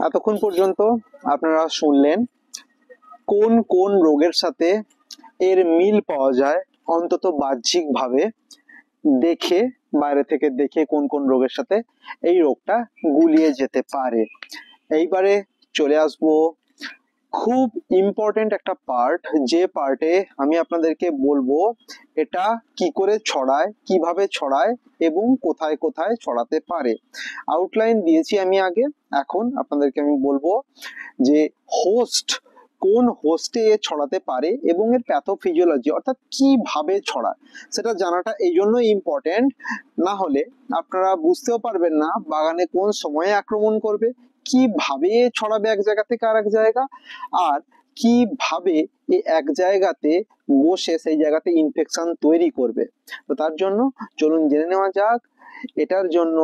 এতক্ষণ পর্যন্ত আপনারা শুনলেন কোন কোন রোগের সাথে এর মিল পাওয়া যায়, অন্তত বাহ্যিক ভাবে দেখে, বাইরে থেকে দেখে কোন কোন রোগের সাথে এই রোগটা গুলিয়ে যেতে পারে। এইবারে চলে আসবো খুব ইম্পর্টেন্ট একটা পার্ট, যে পার্টে আমি আপনাদেরকে বলবো এটা কি করে ছড়ায়, কিভাবে ছড়ায় এবং কোথায় কোথায় ছড়াতে পারে। আউটলাইন দিয়েছি আমি আগে, এখন আপনাদেরকে আমি বলবো যে হোস্ট, কোন হোস্টে এ ছড়াতে পারে এবং এর প্যাথোফিজিওলজি অর্থাৎ কিভাবে ছড়ায় সেটা জানাটা এই জন্যই ইম্পর্টেন্ট। না হলে আপনারা বুঝতেও পারবেন না বাগানে কোন সময়ে আক্রমণ করবে, কিভাবে ছড়াবে এক জায়গা থেকে আরেক জায়গা, আর কিভাবে এই এক জায়গাতে বসে সেই জায়গাতে ইনফেকশন তৈরি করবে। তো তার জন্য চলুন জেনে নেওয়া যাক এটার জন্য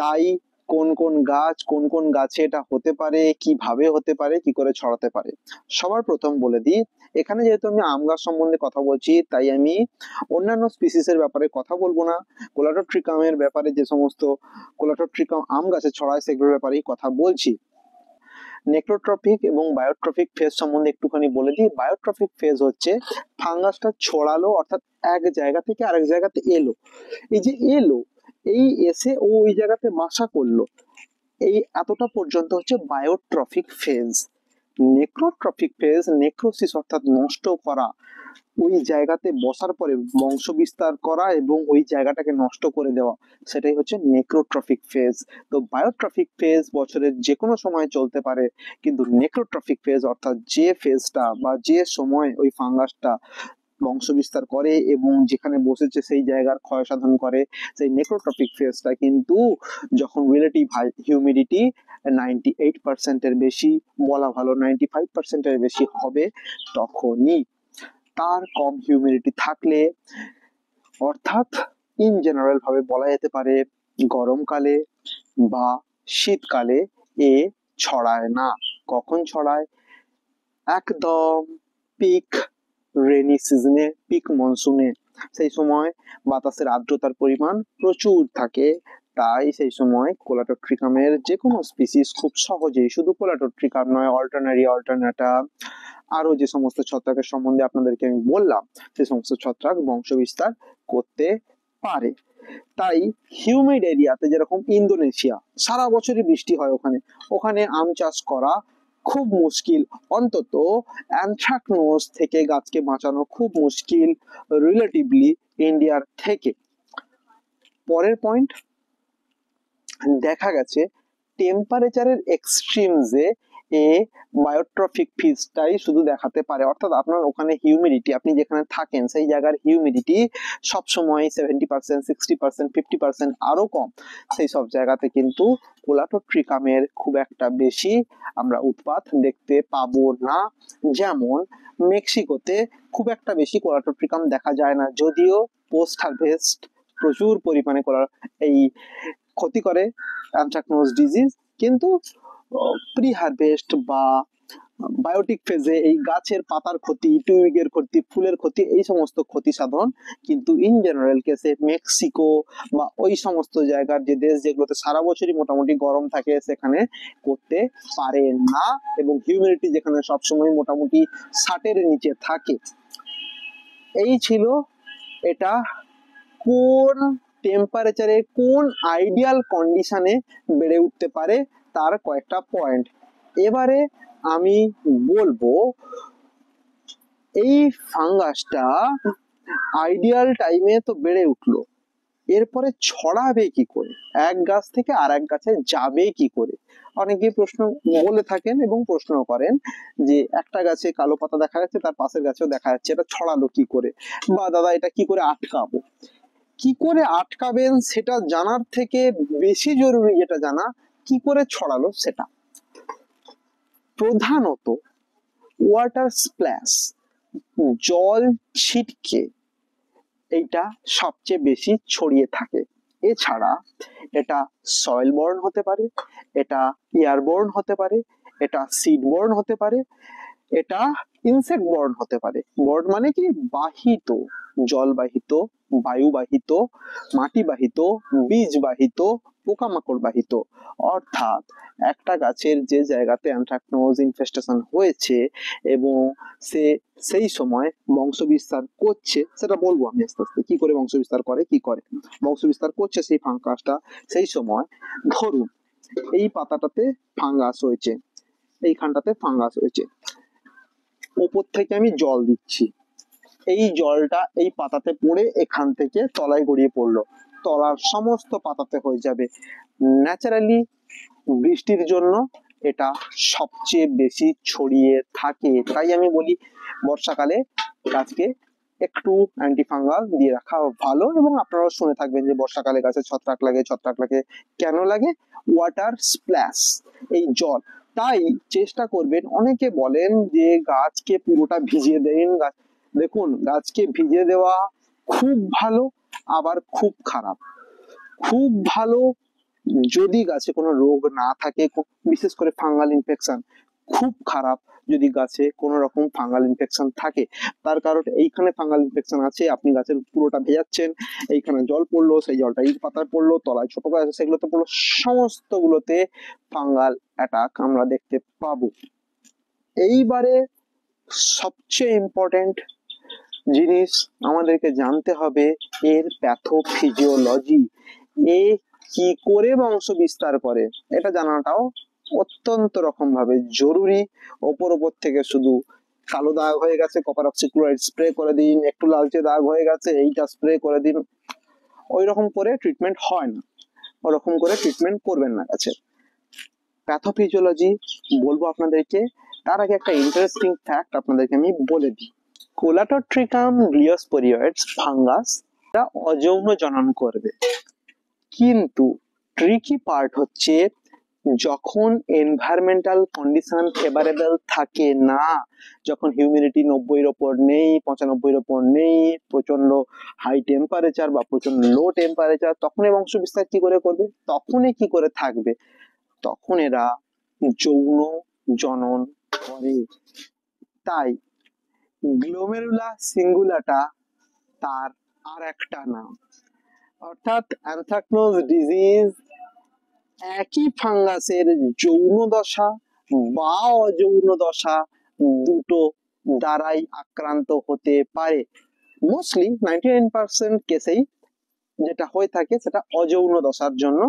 দায়ী কোন কোন গাছ, কোন কোন গাছে এটা হতে পারে, কিভাবে হতে পারে, কি করে ছড়াতে পারে। সবার প্রথম বলে দিই, এখানে যেহেতু আমি আম গাছ সম্বন্ধে কথা বলছি তাই আমি অন্যান্য স্পিসিসের ব্যাপারে কথা বলবো না। কোলাটোট্রিকামের ব্যাপারে যে সমস্ত কোলাটোট্রিকাম আম গাছে ছড়ায় সেগুলোর ব্যাপারেই কথা বলছি। নেক্রোট্রফিক এবং বায়োট্রফিক ফেজ সম্বন্ধে একটুখানি বলে দিই। বায়োট্রফিক ফেজ হচ্ছে ফাঙ্গাসটা ছড়ালো অর্থাৎ এক জায়গা থেকে আরেক জায়গাতে এলো, এই যে এলো, এই এসে ও ওই জায়গাতে বাসা করলো, এই এতটা পর্যন্ত হচ্ছে বায়োট্রফিক ফেজ। নেক্রোট্রফিক ফেজ, নেক্রোসিস অর্থাৎ নষ্ট করা, ওই জায়গাতে বসার পরে বংশ বিস্তার করা এবং ওই জায়গাটাকে নষ্ট করে দেওয়া, সেটাই হচ্ছে নেক্রোট্রফিক ফেজ। তো বায়োট্রফিক ফেজ বছরের যে কোনো সময় চলতে পারে, কিন্তু নেক্রোট্রফিক ফেজ অর্থাৎ যে ফেজটা বা যে সময় ওই ফাঙ্গাসটা বংশ বিস্তার করে এবং যেখানে বসেছে সেই জায়গার ক্ষয় সাধন করে, সেই নেক্রোট্রফিক ফেজটা কিন্তু যখন রিলেটিভ হিউমিডিটি 98% বেশি, বলা ভালো 95% বেশি হবে তখনই। তার কম হিউমিডিটি থাকলে, অর্থাৎ ইন জেনারেল ভাবে বলা যেতে পারে গরমকালে বা শীতকালে এ ছড়ায় না। কখন ছড়ায়? একদম পিক রেনি সিজনে, পিক মনসুনে, সেই সময় বাতাসের আর্দ্রতার পরিমাণ প্রচুর থাকে। তাই সেই সময় কোলাটোট্রিকামের যে কোনো স্পিসিস খুব সহজেই, শুধু কোলাটোট্রিকাম নয়, অল্টারনারি, অল্টারনাটা, আরো যে সমস্ত ছত্রাকের সম্বন্ধে আপনাদেরকে আমি বললাম সেই সমস্ত ছত্রাক বংশ বিস্তার করতে পারে। তাই হিউমিড এরিয়াতে, যেরকম ইন্দোনেশিয়া সারা বছরই বৃষ্টি হয়, ওখানে ওখানে আম চাষ করা খুব মুশকিল, অন্তত অ্যানথ্রাকনোজ থেকে গাছকে বাঁচানো খুব মুশকিল রিলেটিভলি ইন্ডিয়ার থেকে। পরের পয়েন্ট, দেখা গেছে টেম্পারেচারের এক্সট্রিমসে এ বায়োট্রফিক ফিজটাই শুধু দেখাতে পারে, অর্থাৎ আপনার ওখানে হিউমিডিটি, আপনি যেখানে থাকেন সেই জায়গার হিউমিডিটি সবসময় 70%, 60%, 50% আরো কম, সেই সব জায়গাতে কিন্তু কোলাটোট্রিকামের খুব একটা বেশি আমরা উৎপাত দেখতে পাবো না। যেমন মেক্সিকোতে খুব একটা বেশি কোলাটোট্রিকাম দেখা যায় না, যদিও পোস্ট হারভেস্ট প্রচুর পরিমাণে এই ক্ষতি করে অ্যানথ্রাকনোজ ডিজিজ, কিন্তু প্রি হারভেস্ট বা বায়োটিক ফেজে এই গাছের পাতার ক্ষতি, টিউবিগের ক্ষতি, ফুলের ক্ষতি, এই সমস্ত ক্ষতি সাধন কিন্তু ইন জেনারেল কেসে মেক্সিকো বা ওই সমস্ত জায়গার যে দেশ যেগুলোতে সারা বছরই মোটামুটি গরম থাকে সেখানে করতে পারে না, এবং হিউমিডিটি যেখানে সবসময় মোটামুটি 60-এর নিচে থাকে। এই ছিল এটা কোন টেম্পারেচারে কোন আইডিয়াল কন্ডিশনে বেড়ে উঠতে পারে তার কয়েকটা পয়েন্ট। এবারে আমি বলবো এই ফাঙ্গাসটা আইডিয়াল টাইমে তো বেড়ে উঠলো, এরপরে ছড়াবে কি করে, এক গাছ থেকে আর এক গাছে যাবে কি করে। অনেকেই প্রশ্ন বলে থাকেন এবং প্রশ্ন করেন যে একটা গাছে কালো পাতা দেখা যাচ্ছে, তার পাশের গাছেও দেখা যাচ্ছে, এটা ছড়ালো কি করে, বা দাদা এটা কি করে আটকাবো। কি করে আটকাবেন সেটা জানার থেকে বেশি জরুরি যেটা জানা, কি করে ছড়ালো সেটা। প্রধানত ওয়াটার স্প্ল্যাশ, জল ছিটকে এইটা সবচেয়ে বেশি ছড়িয়ে থাকে। এছাড়া এটা সয়েল বর্ন হতে পারে, এটা এয়ারবোর্ন হতে পারে, এটা সিড বর্ন হতে পারে, এটা ইনসেক্ট বর্ন হতে পারে। বর্ন মানে কি? বাহিত, জলবাহিত, বায়ুবাহিত, মাটিবাহিত, বীজবাহিত, পোকামাকড় বাহিত। অর্থাৎ একটা গাছের যে জায়গাতে অ্যানথ্রাকনোজ ইনফেস্টেশন হয়েছে এবং সে সেই সময় বংশবিস্তার করছে, সেটা বলবো আমি আস্তে আস্তে কি করে বংশবিস্তার করে, কি করে বংশবিস্তার করছে সেই ফাঙ্গাসটা, সেই সময় ধরুন এই পাতাটাতে ফাঙ্গাস হয়েছে, এইখানটাতে ফাঙ্গাস হয়েছে, ওপর থেকে আমি জল দিচ্ছি, এই জলটা এই পাতাতে পড়ে এখান থেকে তলায় গড়িয়ে পড়লো, তলার সমস্ত পাতাতে হয়ে যাবে। ন্যাচারালি বৃষ্টির জন্য এটা সবচেয়ে বেশি ছড়িয়ে থাকে। তাই আমি বলি বর্ষাকালে গাছকে একটু অ্যান্টিফাঙ্গাল দিয়ে রাখা ভালো। এবং আপনারাও শুনে থাকবেন যে বর্ষাকালে গাছে ছত্রাক লাগে। ছত্রাক লাগে কেন লাগে? ওয়াটার স্প্ল্যাশ, এই জল। তাই চেষ্টা করবেন, অনেকে বলেন যে গাছকে পুরোটা ভিজিয়ে দেন। দেখুন, গাছকে ভিজিয়ে দেওয়া খুব ভালো, আবার খুব খারাপ। খুব ভালো যদি গাছে কোনো রোগ না থাকে, বিশেষ করে ফাঙ্গাল ইনফেকশন। খুব খারাপ যদি গাছে কোনো রকম ফাঙ্গাল ইনফেকশন থাকে। তার কারণ এইখানে ফাঙ্গাল ইনফেকশন আছে, আপনি গাছের পুরোটা ভেজাচ্ছেন, এইখানে জল পড়লো, সেই জলটা এই পাতায় পড়লো, তলায় ছোট গাছ আছে সেগুলোতে পড়লো, সমস্ত গুলোতে ফাঙ্গাল অ্যাটাক আমরা দেখতে পাবো। এইবারে সবচেয়ে ইম্পর্টেন্ট জিনিস আমাদেরকে জানতে হবে এর প্যাথোফিজিওলজি। এ কি করে বংশ বিস্তার করে এটা জানাটাও অত্যন্ত রকম ভাবে জরুরি। ওপর থেকে শুধু কালো দাগ হয়ে গেছে, কপার অক্সিক্লোরাইড স্প্রে করে দিন, একটু লালচে দাগ হয়ে গেছে এইটা স্প্রে করে দিন, ওই রকম করে ট্রিটমেন্ট হয় না, ওরকম করে ট্রিটমেন্ট করবেন না গাছে। প্যাথোফিজিওলজি বলবো আপনাদেরকে, তার আগে একটা ইন্টারেস্টিং ফ্যাক্ট আপনাদেরকে আমি বলে দিই। কোলাটোট্রিকাম গ্লিওস্পোরিওইডস ফাঙ্গাস অযৌন জনন করবে, কিন্তু ট্রিকি পার্ট হচ্ছে যখন এনভায়রনমেন্টাল কন্ডিশন ফেভারেবল থাকে না, যখন হিউমিডিটি 90-এর ওপর নেই, 95-এর ওপর নেই, প্রচন্ড হাই টেম্পারেচার বা প্রচন্ড লো টেম্পারেচার, তখন এই বংশ বিস্তার কি করে করবে? তখনই কি করে থাকবে? তখন এরা যৌন জনন করে। তাই গ্লোমেরুলা সিঙ্গুলাটা তার আর একটা নাম। অর্থাৎ অ্যানথ্রাকনোজ ডিজিজ একই ফাঙ্গাসের যৌন দশা বা অযৌন দশা দুটো দ্বারাই আক্রান্ত হতে পারে। মোস্টলি 99% কেসেই যেটা হয়ে থাকে সেটা অযৌন দশার জন্য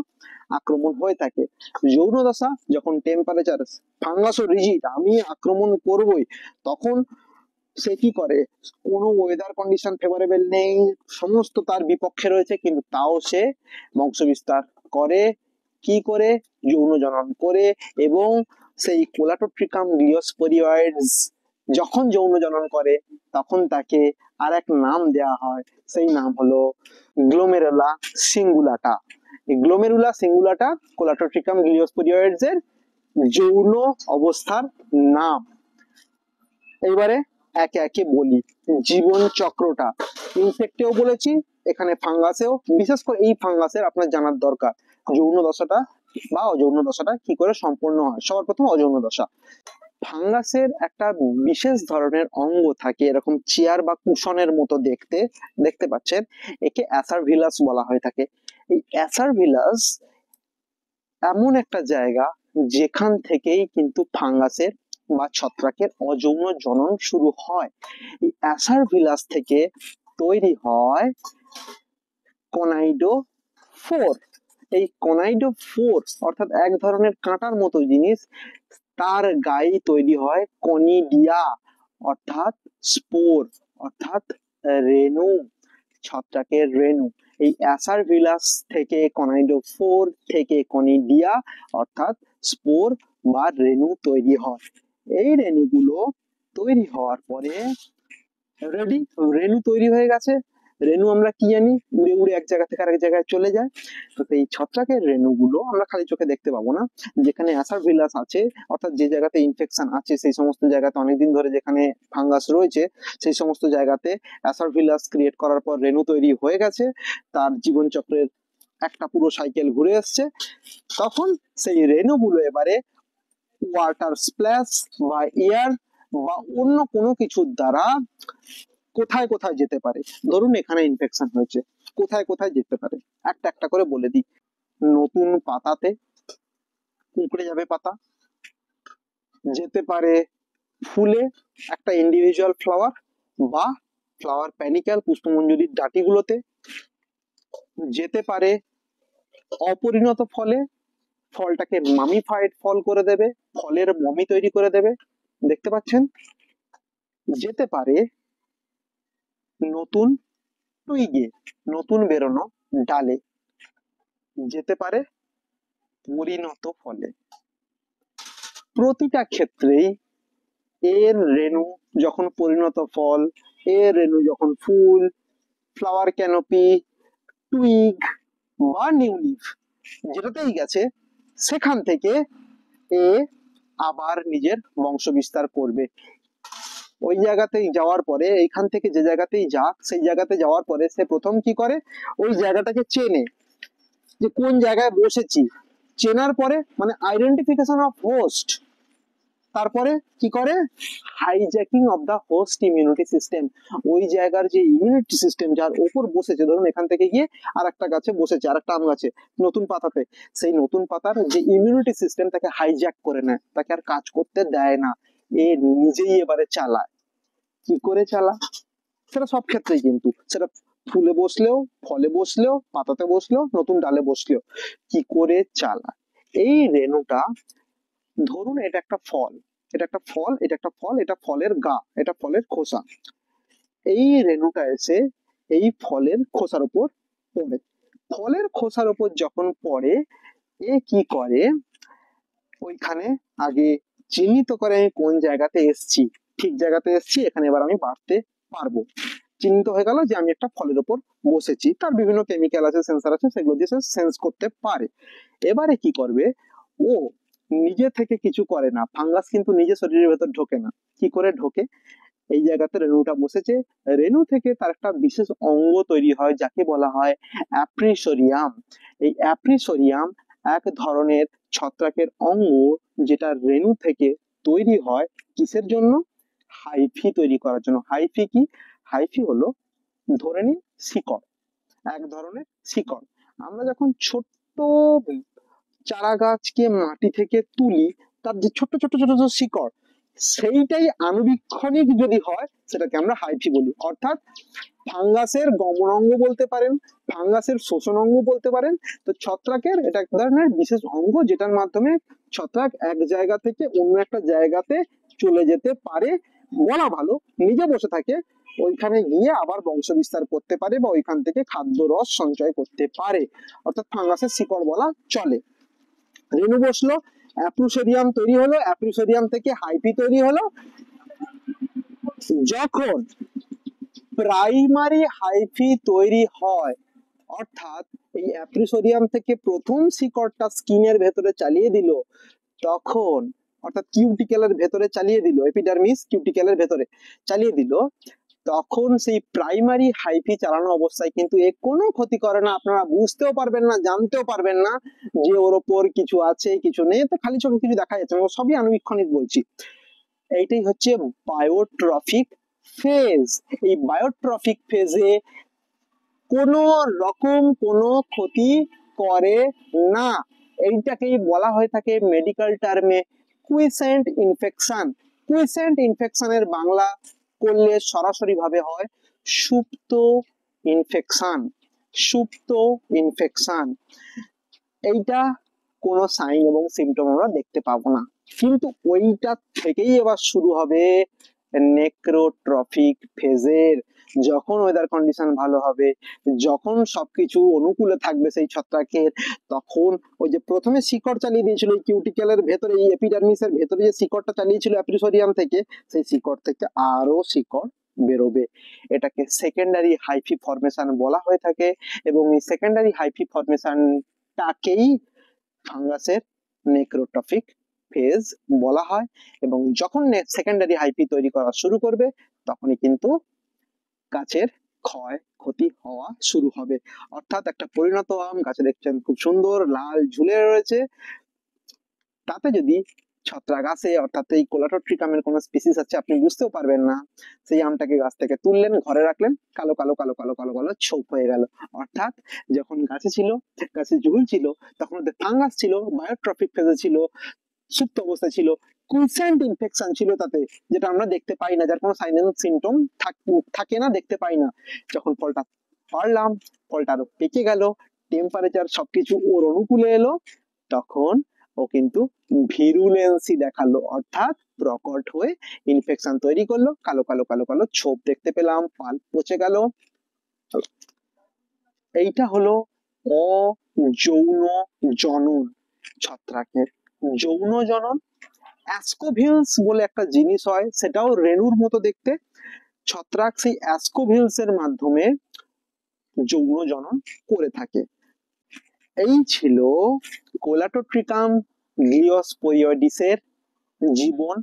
আক্রমণ হয়ে থাকে। যৌন দশা যখন টেম্পারেচার ফাঙ্গাসও রিজিড, আমি আক্রমণ করবই, তখন সে কি করে? কোনো ওয়েদার কন্ডিশন ফেভারেবল নেই, সমস্ত তার বিপক্ষে রয়েছে, কিন্তু তাও সে বংশ বিস্তার করে। কি করে? যৌন জনন করে। এবং সেই কোলাটোট্রিকাম গ্লিওস্পোরিওইডস যখন যৌন জনন করে তখন তাকে আর এক নাম দেওয়া হয়, সেই নাম হলো গ্লোমেরুলা সিঙ্গুলাটা। এই গ্লোমেরুলা সিঙ্গুলাটা কোলাটোট্রিকাম গ্লিওস্পোরিওইডস এর যৌন অবস্থার নাম। এইবারে একে একে বলি জীবন চক্রটা। ইনসেক্টেও বলেছি, এখানে ফাঙ্গাসেও। বিশেষ করে এই ফাঙ্গাসের আপনার জানার দরকার যৌন দশাটা বা অযৌন দশাটা কি করে সম্পূর্ণ হয়। সবার প্রথম অযৌন দশা। ফাঙ্গাসের একটা বিশেষ ধরনের অঙ্গ থাকে, এরকম চেয়ার বা কুশনের মতো দেখতে, দেখতে পাচ্ছেন, একে অ্যাসারভিলাস বলা হয়ে থাকে। এই অ্যাসারভিলাস এমন একটা জায়গা যেখান থেকেই কিন্তু ফাঙ্গাসের বা ছত্রাকের অযৌন জনন শুরু হয়। এই অ্যাসারভিলাস থেকে তৈরি হয় কনাইডোফোর। এই কনাইডোফোর অর্থাৎ এক ধরনের কাঁটার মতো জিনিস, তার গায়ে তৈরি হয় কনিডিয়া অর্থাৎ স্পোর, অর্থাৎ রেণু, ছত্রাকের রেণু। এই অ্যাসারভিলাস থেকে কনাইডোফোর থেকে কনিডিয়া অর্থাৎ স্পোর বা রেণু তৈরি হয়। এই রেণুগুলো তৈরি হওয়ার পরে রেডি, রেণু তৈরি হয়ে গেছে। রেণু আমরা কি জানি? উড়ে উড়ে এক জায়গা থেকে আরেক জায়গায় চলে যায়। তো এই ছত্রাকের রেণুগুলো আমরা খালি চোখে দেখতে পাবো না। যেখানে অ্যাসারভিলাস আছে, অর্থাৎ যে জায়গাতে ইনফেকশন আছে সেই সমস্ত জায়গাতে অনেকদিন ধরে যেখানে ফাঙ্গাস রয়েছে সেই সমস্ত জায়গাতে অ্যাসারভিলাস ক্রিয়েট করার পর রেণু তৈরি হয়ে গেছে, তার জীবন চক্রের একটা পুরো সাইকেল ঘুরে এসছে। তখন সেই রেণুগুলো এবারে ওয়াটার স্প্ল্যাশ বা এয়ার বা অন্য কোনো কিছুর দ্বারা কোথায় কোথায় যেতে পারে। ধরুন এখানে ইনফেকশন হয়েছে, কোথায় কোথায় যেতে পারে একটা একটা করে বলে দিই। নতুন পাতাতে কুঁকড়ে যাবে পাতা, যেতে পারে ফুলে, একটা ইন্ডিভিজুয়াল ফ্লাওয়ার বা ফ্লাওয়ার প্যানিক্যাল পুষ্পমঞ্জুরির ডাঁটিগুলোতে, যেতে পারে অপরিণত ফলে, ফলটাকে মামিফাইড ফল করে দেবে, ফলের মমি তৈরি করে দেবে, দেখতে পাচ্ছেন। যেতে পারে নতুন টুইগে, নতুন বেরোনো ডালে, যেতে পারে পরিণত ফলে। প্রতিটা ক্ষেত্রেই এর রেণু যখন পরিণত ফল, এর রেণু যখন ফুল, ফ্লাওয়ার ক্যানোপি, টুইগ বা নিউ লিফ যেটাতেই গেছে, সেখান থেকে এ আবার নিজের বংশ বিস্তার করবে। ওই জায়গাতেই যাওয়ার পরে, এইখান থেকে যে জায়গাতেই যাক, সেই জায়গাতে যাওয়ার পরে সে প্রথম কি করে, ওই জায়গাটাকে চেনে, যে কোন জায়গায় বসেছি। চেনার পরে মানে আইডেন্টিফিকেশন অফ হোস্ট, তারপরে কি করে, hijacking of the host immunity system. ওই জায়গার যে ইমিউনিটি সিস্টেম যার ওপর বসেছে, ধরুন এখান থেকে গিয়ে আর একটা গাছে বসেছে, আর একটা আম গাছে নতুন পাতাতে, সেই নতুন পাতার যে ইমিউনিটি সিস্টেম তাকে হাইজ্যাক করে নেয়, তাকে আর কাজ করতে দেয় না, এ নিজেই এবারে চালায়। কি করে চালায় সেটা সব ক্ষেত্রেই, কিন্তু সেটা ফুলে বসলেও, ফলে বসলেও, পাতাতে বসলেও, নতুন ডালে বসলেও কি করে চালায়। এই রেণুটা, ধরুন এটা একটা ফল, এটা একটা ফল, এটা একটা ফল, এটা ফলের গা, এটা ফলের খোসা। এই রেণুটা এসে এই ফলের খোসার উপর পড়ে, ফলের খোসার উপর যখন পড়ে, এ কি করে, ওইখানে আগে চিহ্নিত করে আমি কোন জায়গাতে এসছি, ঠিক জায়গাতে এসছি, এখানে এবার আমি বাড়তে পারবো। চিহ্নিত হয়ে গেল যে আমি একটা ফলের উপর বসেছি, তার বিভিন্ন কেমিক্যাল আছে, সেন্সার আছে, সেগুলো দিয়ে সেন্স করতে পারে। এবারে কি করবে, ও নিজে থেকে কিছু করে না, ফাঙ্গাস কিন্তু নিজে শরীরের ভেতর ঢোকে না। কি করে ঢোকে, এই জায়গাতে রেণুটা বসেছে, রেণু থেকে তার একটা বিশেষ অঙ্গ তৈরি হয় যাকে বলা হয় অ্যাপ্রিসোরিয়াম। এই অ্যাপ্রিসোরিয়াম এক ধরনের ছত্রাকের অঙ্গ, যেটা রেণু থেকে তৈরি হয় কিসের জন্য, হাইফি তৈরি করার জন্য। হাইফি কি, হাইফি হলো ধরে নিন শিকড়, এক ধরনের শিকড়। আমরা যখন ছোট্ট চারা গাছকে মাটি থেকে তুলি, তার যে ছোট্ট ছোট্ট ছোট ছোট শিকড়, সেইটাই আণুবীক্ষণিক যদি হয় সেটাকে আমরা হাইফি বলি। অর্থাৎ ফাঙ্গাসের গমন অঙ্গ বলতে পারেন, ফাঙ্গাসের শোষণ অঙ্গ বলতে পারেন। তো ছত্রাকের এটা এক ধরনের বিশেষ অঙ্গ, যেটার মাধ্যমে ছত্রাক এক জায়গা থেকে অন্য একটা জায়গাতে চলে যেতে পারে, বলা ভালো নিজে বসে থাকে, ওইখানে গিয়ে আবার বংশ বিস্তার করতে পারে বা ওইখান থেকে খাদ্য রস সঞ্চয় করতে পারে। অর্থাৎ ফাঙ্গাসের শিকড় বলা চলে। রেণু বসলো, অ্যাপ্রিসোরিয়াম তৈরি হলো, অ্যাপ্রিসোরিয়াম থেকে হাইফি তৈরি হলো। যখন প্রাইমারি হাইফি তৈরি হয়, অর্থাৎ এই অ্যাপ্রিসোরিয়াম থেকে প্রথম শিকড়টা স্কিনের ভেতরে চালিয়ে দিল, তখন অর্থাৎ কিউটিকেলের ভেতরে চালিয়ে দিল, এপিডার্মিস কিউটিকেলের ভেতরে চালিয়ে দিল, তখন সেই প্রাইমারি হাইফি চালানো অবস্থায় কিন্তু এ কোনো ক্ষতি করে না, আপনারা বুঝতেও পারবেন না, জানতেও পারবেন না যে ওর ওপর কিছু আছে কিছু নেই, তো খালি চোখে কিছু দেখা যাচ্ছে না, সবই আণুবীক্ষণিক বলছি। এইটাই হচ্ছে বায়োট্রফিক ফেজ। এই বায়োট্রফিক ফেজে কোনো রকম কোনো ক্ষতি করে না। এইটাকেই বলা হয়ে থাকে মেডিকেল টার্মে কুইসেন্ট ইনফেকশন। কুইসেন্ট ইনফেকশনের বাংলা করলে সরাসরি ভাবে হয় সুপ্ত ইনফেকশন। সুপ্ত ইনফেকশন, এইটা কোনো সাইন এবং সিমটম আমরা দেখতে পাবো না, কিন্তু ওইটা থেকেই এবার শুরু হবে নেক্রোট্রফিক ফেজের। যখন ওয়েদার কন্ডিশন ভালো হবে, যখন সবকিছু অনুকূলে থাকবে সেই ছত্রাকের, তখন ওই যে প্রথমে শিকড় চালিয়ে দিয়েছিল এই কিউটিকেলের ভেতরে, এই এপিডার্মিসের ভেতরে যে শিকড়টা চালিয়েছিল অ্যাপ্রিসোরিয়াম থেকে, সেই শিকড় থেকে আরো শিকড় বেরোবে। এটাকে সেকেন্ডারি হাইফি ফরমেশন বলা হয়ে থাকে, এবং এই সেকেন্ডারি হাইফি ফরমেশনটাকেই ফাঙ্গাসের নেক্রোট্রফিক ফেজ বলা হয়। এবং যখন সেকেন্ডারি হাইফি তৈরি করা শুরু করবে, তখনই কিন্তু গাছের ক্ষয় ক্ষতি হওয়া শুরু হবে। অর্থাৎ একটা পরিণত আম গাছে দেখছেন খুব সুন্দর লাল ঝুলে রয়েছে, তাতে যদি ছত্রাক আছে, অর্থাৎ এই কোলাটোট্রিকামের কোনো স্পিসিস আছে আপনি বুঝতেও পারবেন না। সেই আমটাকে গাছ থেকে তুললেন, ঘরে রাখলেন, কালো কালো কালো কালো কালো কালো ছোপ হয়ে গেল। অর্থাৎ যখন গাছে ছিল, গাছে ঝুল ছিল, তখন ওদের ফাঙ্গাস ছিল, বায়োট্রফিক ফেজে ছিল, সুপ্ত অবস্থায় ছিল, কুইসেন্ট ইনফেকশন ছিল তাতে, যেটা আমরা দেখতে পাই না, যার কোনো সাইন এন্ড সিমটম থাকে না, দেখতে পাই না। যখন ফলটা পারলাম, ফলটা আরো পেকে গেল, টেম্পারেচার সবকিছু ওর অনুকূলে এলো, তখন ও কিন্তু ভিরুলেন্সি দেখালো, অর্থাৎ প্রকট হয়ে ইনফেকশন তৈরি করলো, কালো কালো কালো কালো ছোপ দেখতে পেলাম, পাল পচে গেল। এইটা হলো অযৌন জনন ছত্রাকের। যৌন জনন, অ্যাসকোভিলস বলে একটা জিনিস হয়, সেটাও রেণুর মতো দেখতে। ছত্রাক সেই অ্যাসকোভিলস এর মাধ্যমে যৌন জনন করে থাকে। এই ছিল কোলাটোট্রিকাম গ্লিওস্পোরিয়ডিসের জীবন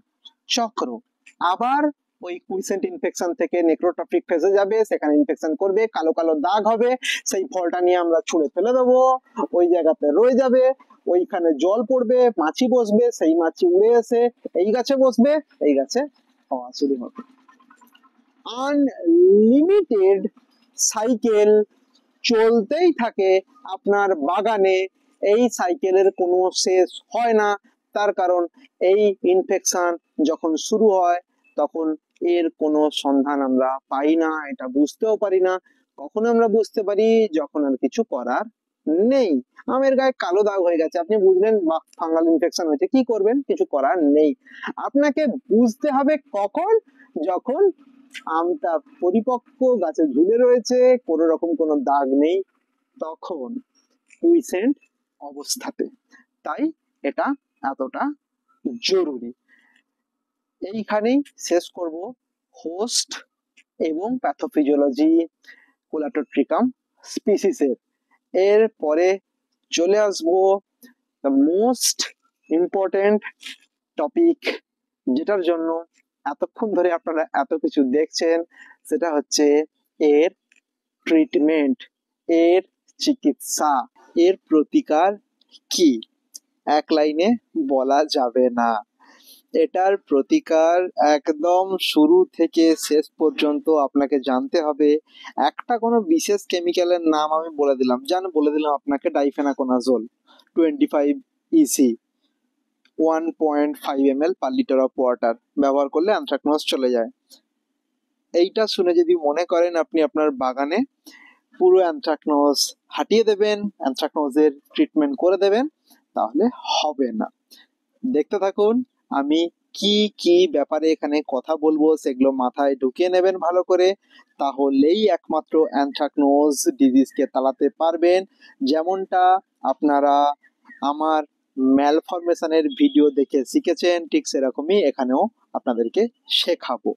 চক্র। আবার ওই কুইসেন্ট ইনফেকশন থেকে নেক্রোট্রফিক ফেজে যাবে, সেখানে ইনফেকশন করবে, কালো কালো দাগ হবে, সেই ফলটা নিয়ে আমরা ছুঁড়ে ফেলে দেবো, ওই জায়গাতে রয়ে যাবে, ওইখানে জল পড়বে, মাছি বসবে, সেই মাছি উড়ে এসে এই গাছে বসবে, এই গাছে হওয়া শুরু হবে। আনলিমিটেড সাইকেল চলতেই থাকে আপনার বাগানে, এই সাইকেলের কোনো শেষ হয় না। তার কারণ এই ইনফেকশন যখন শুরু হয় তখন এর কোনো সন্ধান আমরা পাই না, এটা বুঝতেও পারি না। কখন আমরা বুঝতে পারি? যখন আর কিছু করার নেই। আমের গায়ে কালো দাগ হয়ে গেছে, আপনি বুঝলেন ফাঙ্গাল ইনফেকশন হয়েছে, কি করবেন? কিছু করার নেই। আপনাকে বুঝতে হবে কখন? যখন আমটা পরিপক্ক, গাছে ঝুলে রয়েছে, কোনো রকম কোনো দাগ নেই, তখন কুইসেন্ট অবস্থাতে। তাই এটা এতটা জরুরি। এইখানেই শেষ করব হোস্ট এবং প্যাথোফিজিওলজি কোলাটোট্রিকাম স্পিসিসের। এর পরে চলে আসবো দ্য মোস্ট ইম্পর্টেন্ট টপিক, যেটার জন্য এতক্ষণ ধরে আপনারা এত কিছু দেখছেন, সেটা হচ্ছে এর ট্রিটমেন্ট, এর চিকিৎসা, এর প্রতিকার কি? এক লাইনে বলা যাবে না। এটার প্রতিকার একদম শুরু থেকে শেষ পর্যন্ত আপনাকে জানতে হবে। একটা কোনো বিশেষ কেমিক্যালের নাম আমি বলে দিলাম, বলে দিলাম আপনাকে ডাইফেনাকোনাজোল 25 EC 1.5 ml per litre of water ব্যবহার করলে অ্যানথ্রাকনোজ চলে যায়। এইটা শুনে যদি মনে করেন আপনি আপনার বাগানে পুরো অ্যানথ্রাকনোজ হাটিয়ে দেবেন, অ্যানথ্রাকনোজের ট্রিটমেন্ট করে দেবেন, তাহলে হবে না। দেখতে থাকুন আমি কি কি ব্যাপারে এখানে কথা বলবো, সেগুলো মাথায় ঢুকিয়ে নেবেন ভালো করে, তাহলেই একমাত্র অ্যানথ্রাকনোজ ডিজিজকে তাড়াতে পারবেন। যেমনটা আপনারা আমার ম্যালফরমেশনের ভিডিও দেখে শিখেছেন, ঠিক সেরকমই এখানেও আপনাদেরকে শেখাবো।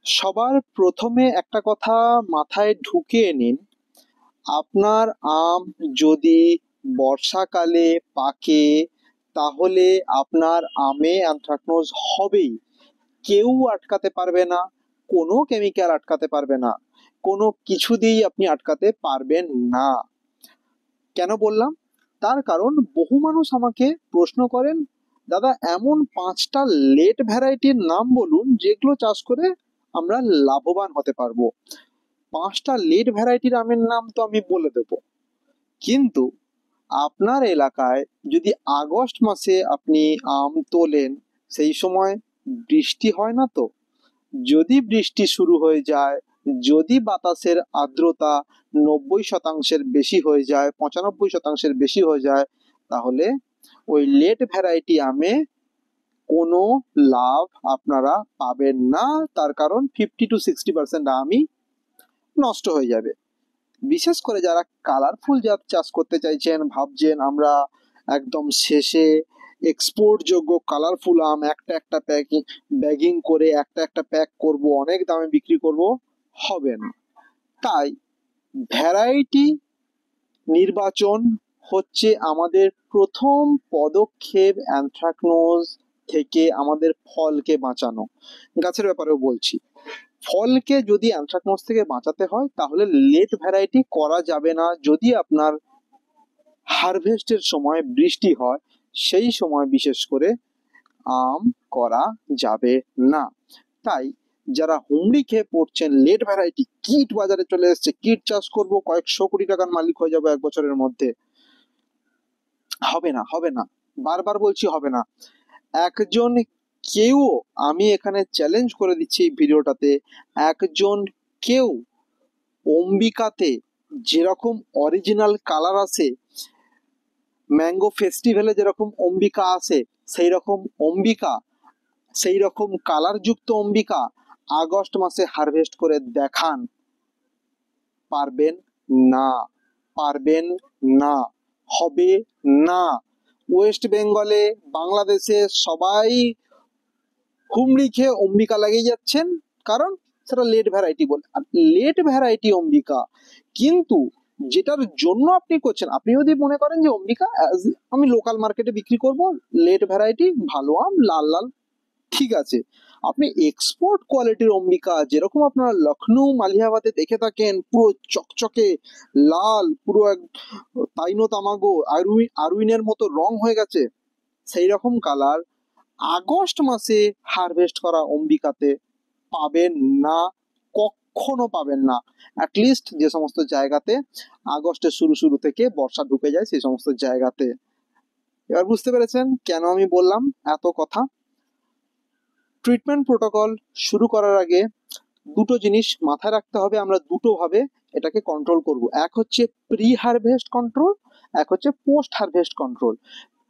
সবার প্রথমে একটা কথা মাথায় ঢুকিয়ে নিন, আপনার আম যদি বর্ষাকালে পাকে তাহলে আপনার আমে অ্যানথ্রাকনোজ হবেই, কেউ আটকাতে পারবে না, কোনো কেমিক্যাল আটকাতে পারবে না, কোনো কিছু দিয়েই আপনি আটকাতে পারবেন না। কেন বললাম? তার কারণ বহু মানুষ আমাকে প্রশ্ন করেন, দাদা এমন 5টা লেট ভ্যারাইটির নাম বলুন যেগুলো চাষ করে আমরা লাভবান হতে পারবো। 5টা লেট ভ্যারাইটির আমের নাম তো আমি বলে দেব, কিন্তু আপনার এলাকায় যদি আগস্ট মাসে আপনি আম তোলেন, সেই সময় বৃষ্টি হয় না তো? যদি বৃষ্টি শুরু হয়ে যায়, যদি বাতাসের আর্দ্রতা 90% বেশি হয়ে যায়, 95% বেশি হয়ে যায়, তাহলে ওই লেট ভ্যারাইটি আমে কোনো লাভ আপনারা পাবেন না। তার কারণ 50-60% আমই নষ্ট হয়ে যাবে। বিশেষ করে যারা কালারফুল জাত চাষ করতে চাইছেন, ভাবছেন আমরা একদম শেষে এক্সপোর্ট যোগ্য কালারফুল আম একটা একটা ব্যাগিং করে একটা একটা প্যাক করব, অনেক দামে বিক্রি করব, হবে না। তাই ভ্যারাইটি নির্বাচন হচ্ছে আমাদের প্রথম পদক্ষেপ অ্যানথ্রাকনোজ থেকে আমাদের ফলকে বাঁচানো। গাছের ব্যাপারেও বলছি, ফলকে যদি অ্যানথ্রাকনোজ থেকে বাঁচাতে হয় তাহলে লেট ভ্যারাইটি করা যাবে না। যদি আপনার হারভেস্টের সময় বৃষ্টি হয়, সেই সময় বিশেষ করে আম করা যাবে না। তাই যারা হুমড়ি খেয়ে পড়ছেন, লেট ভ্যারাইটি কিট বাজারে চলে এসেছে, কিট চাষ করব, কয়েকশো কোটি টাকার মালিক হয়ে যাবো 1 বছরের মধ্যে, হবে না, হবে না, বারবার বলছি হবে না। একজন কেউ, আমি এখানে চ্যালেঞ্জ করে দিচ্ছি এই ভিডিওটাতে, একজন কেউ অম্বিকাতে যেরকম অরিজিনাল কালার আসে, ম্যাঙ্গো ফেস্টিভ্যালে যেরকম অম্বিকা আসে, সেই রকম অম্বিকা, সেই রকম কালার যুক্ত অম্বিকা আগস্ট মাসে হারভেস্ট করে দেখান। পারবেন না, পারবেন না, হবে না। ওয়েস্ট বেঙ্গলে, বাংলাদেশে সবাই হুমড়ি খেয়ে অম্বিকা লাগিয়ে যাচ্ছেন, কারণ সেটা লেট ভ্যারাইটি বলে। আর লেট ভ্যারাইটি অম্বিকা, কিন্তু যেটার জন্য আপনি করছেন, আপনি যদি মনে করেন যে অম্বিকা আমি লোকাল মার্কেটে বিক্রি করব, লেট ভ্যারাইটি ভালো আম, লাল লাল, ঠিক আছে। আপনি এক্সপোর্ট কোয়ালিটির অম্বিকা, যেরকম আপনারা লখনৌ মালিহাবাদে দেখে থাকেন, পুরো চকচকে লাল, পুরো এক তাইনো তামাগো আরউইনের মতো রং হয়ে গেছে, সেই রকম কালার আগস্ট মাসে হারভেস্ট করা অম্বিকাতে পাবেন না, কখনো পাবেন না। অ্যাটলিস্ট যে সমস্ত জায়গাতে আগস্টের শুরু থেকে বর্ষা ঢুকে যায়, সেই সমস্ত জায়গাতে। এবার বুঝতে পেরেছেন কেন আমি বললাম এত কথা। ট্রিটমেন্ট প্রোটোকল শুরু করার আগে দুটো জিনিস মাথায় রাখতে হবে, আমরা দুটো ভাবে এটাকে কন্ট্রোল করব। এক হচ্ছে প্রি হারভেস্ট কন্ট্রোল, এক হচ্ছে post harvest control.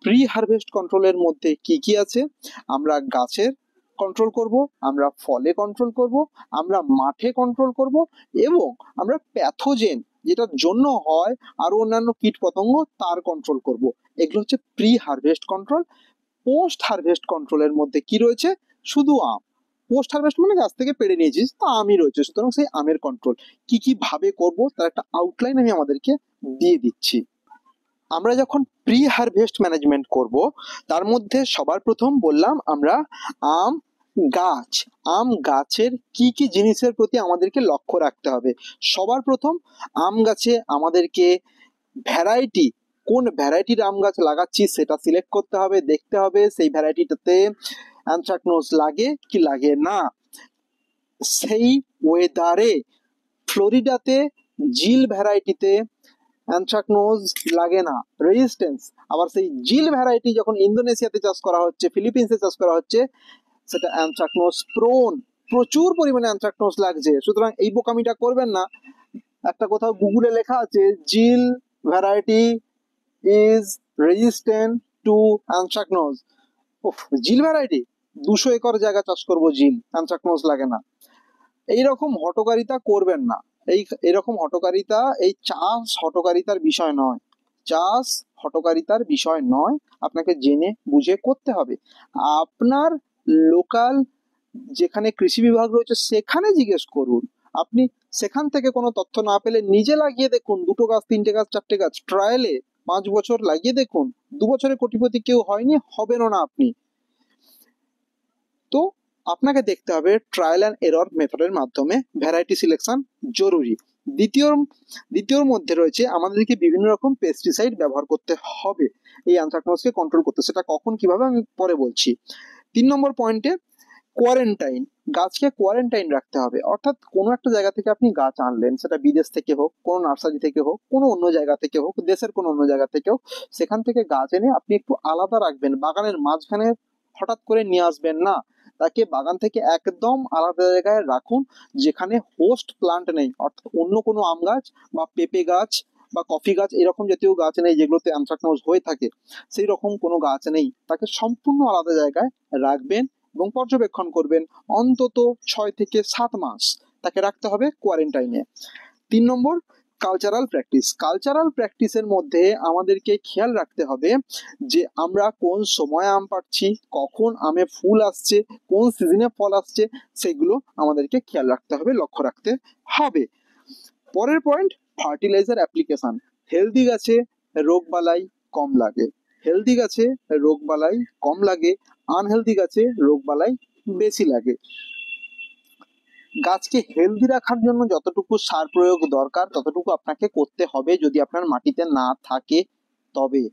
Pre harvest কন্ট্রোলের মধ্যে কি কি আছে? আমরা গাছের কন্ট্রোল করব, আমরা ফলে কন্ট্রোল করব, আমরা মাঠে কন্ট্রোল করব, এবং আমরা প্যাথোজেন যেটার জন্য হয় আরো অন্যান্য কীট পতঙ্গ তার কন্ট্রোল করব। এগুলো হচ্ছে pre harvest control. Post harvest কন্ট্রোলের মধ্যে কি রয়েছে? শুধু আম। পোস্ট হারভেস্ট মানে গাছ থেকে পেড়ে নিয়েছিস, তা আমই রয়েছে, সুতরাং সেই আমের কন্ট্রোল কি কি ভাবে করব তার একটা আউটলাইন আমি আমাদেরকে দিয়ে দিচ্ছি। আমরা যখন প্রি হারভেস্ট ম্যানেজমেন্ট করব, তার মধ্যে সবার প্রথম বললাম আমরা আম গাছ, আম গাছের কি কি জিনিসের প্রতি আমাদেরকে লক্ষ্য রাখতে হবে। সবার প্রথম আম গাছে আমাদেরকে ভ্যারাইটি, কোন ভ্যারাইটির আম গাছ লাগাচ্ছি সেটা সিলেক্ট করতে হবে, দেখতে হবে সেই ভ্যারাইটিটাতে অ্যানথ্রাকনোজ লাগে কি লাগে না। সেই ওয়েদারে ফ্লোরিডাতে জিল ভ্যারাইটিতে অ্যানথ্রাকনোজ লাগে না, রেজিস্ট্যান্স। আবার সেই জিল ভ্যারাইটি যখন ইন্দোনেশিয়াতে চাষ করা হচ্ছে, ফিলিপিন্সে চাষ করা হচ্ছে, সেটা অ্যানথ্রাকনোজ প্রোন, প্রচুর পরিমাণে অ্যানথ্রাকনোজ লাগছে। সুতরাং এই বোকামিটা করবেন না। একটা কোথাও গুগলে লেখা আছে Zill variety is resistant to anthracnose. Zill variety 200 acre জায়গা চাষ করবো, জিল, অ্যানথ্রাকনোজ লাগে না। এইরকম হটকারিতা করবেন না। এরকম হটকারিতা, এই চাষ হটকারিতার বিষয় নয়, চাষ হটকারিতার বিষয় নয়। আপনাকে জেনে বুঝে করতে হবে। আপনার লোকাল যেখানে কৃষি বিভাগ রয়েছে সেখানে জিজ্ঞেস করুন। আপনি সেখান থেকে কোনো তথ্য না পেলে নিজে লাগিয়ে দেখুন, 2টো গাছ, 3টে গাছ, 4টে গাছ, ট্রায়ালে 5 বছর লাগিয়ে দেখুন। 2 বছরে কোটিপতি কেউ হয়নি, হবেনও না আপনি। তো আপনাকে দেখতে হবে ট্রায়াল অ্যান্ড এরর মেথডের মাধ্যমে ভ্যারাইটি সিলেকশন জরুরি। দ্বিতীয়র মধ্যে রয়েছে আমাদেরকে বিভিন্ন রকম পেস্টিসাইড ব্যবহার করতে হবে এই অ্যানথ্রাকনোজকে কন্ট্রোল করতে। সেটা কখন কিভাবে আমি পরে বলছি। 3 নম্বর পয়েন্টে কোয়ারেন্টাইন, গাছকে কোয়ারেন্টাইন রাখতে হবে। অর্থাৎ কোনো একটা জায়গা থেকে আপনি গাছ আনলেন, সেটা বিদেশ থেকে হোক, কোনো নার্সারি থেকে হোক, কোনো অন্য জায়গা থেকে হোক, দেশের কোনো অন্য জায়গা থেকে হোক, সেখান থেকে গাছ এনে আপনি একটু আলাদা রাখবেন। বাগানের মাঝখানে হঠাৎ করে নিয়ে আসবেন না, তাকে বাগান থেকে একদম আলাদা জায়গায় রাখুন যেখানে হোস্ট প্লান্ট নেই। অর্থাৎ অন্য কোনো আম গাছ বা পেঁপে গাছ বা কফি গাছ এরকম জাতীয় গাছ নেই যেগুলোতে অ্যানথ্রাকনোজ হয়ে থাকে, সেই রকম কোনো গাছ নেই। তাকে সম্পূর্ণ আলাদা জায়গায় রাখবেন এবং পর্যবেক্ষণ করবেন। অন্তত 6 থেকে 7 মাস তাকে রাখতে হবে কোয়ারেন্টাইনে। 3 নম্বর কালচারাল প্র্যাকটিস। কালচারাল প্র্যাকটিসের মধ্যে আমাদেরকে খেয়াল রাখতে হবে যে আমরা কোন সময় আম পাচ্ছি, কখন আমে ফুল আসছে, কোন সিজনে ফল আসছে, সেগুলো আমাদেরকে খেয়াল রাখতে হবে, লক্ষ্য রাখতে হবে। পরের পয়েন্ট, ফার্টিলাইজার অ্যাপ্লিকেশন। হেলদি গাছে রোগবালাই কম লাগে, হেলদি গাছে রোগবালাই কম লাগে, আনহেলদি গাছে রোগবালাই বেশি লাগে। গাছকে হেলদি রাখার জন্য যতটুকু সার প্রয়োগ দরকার ততটুকু আপনাকে করতে হবে, যদি আপনার মাটিতে না থাকে তবে।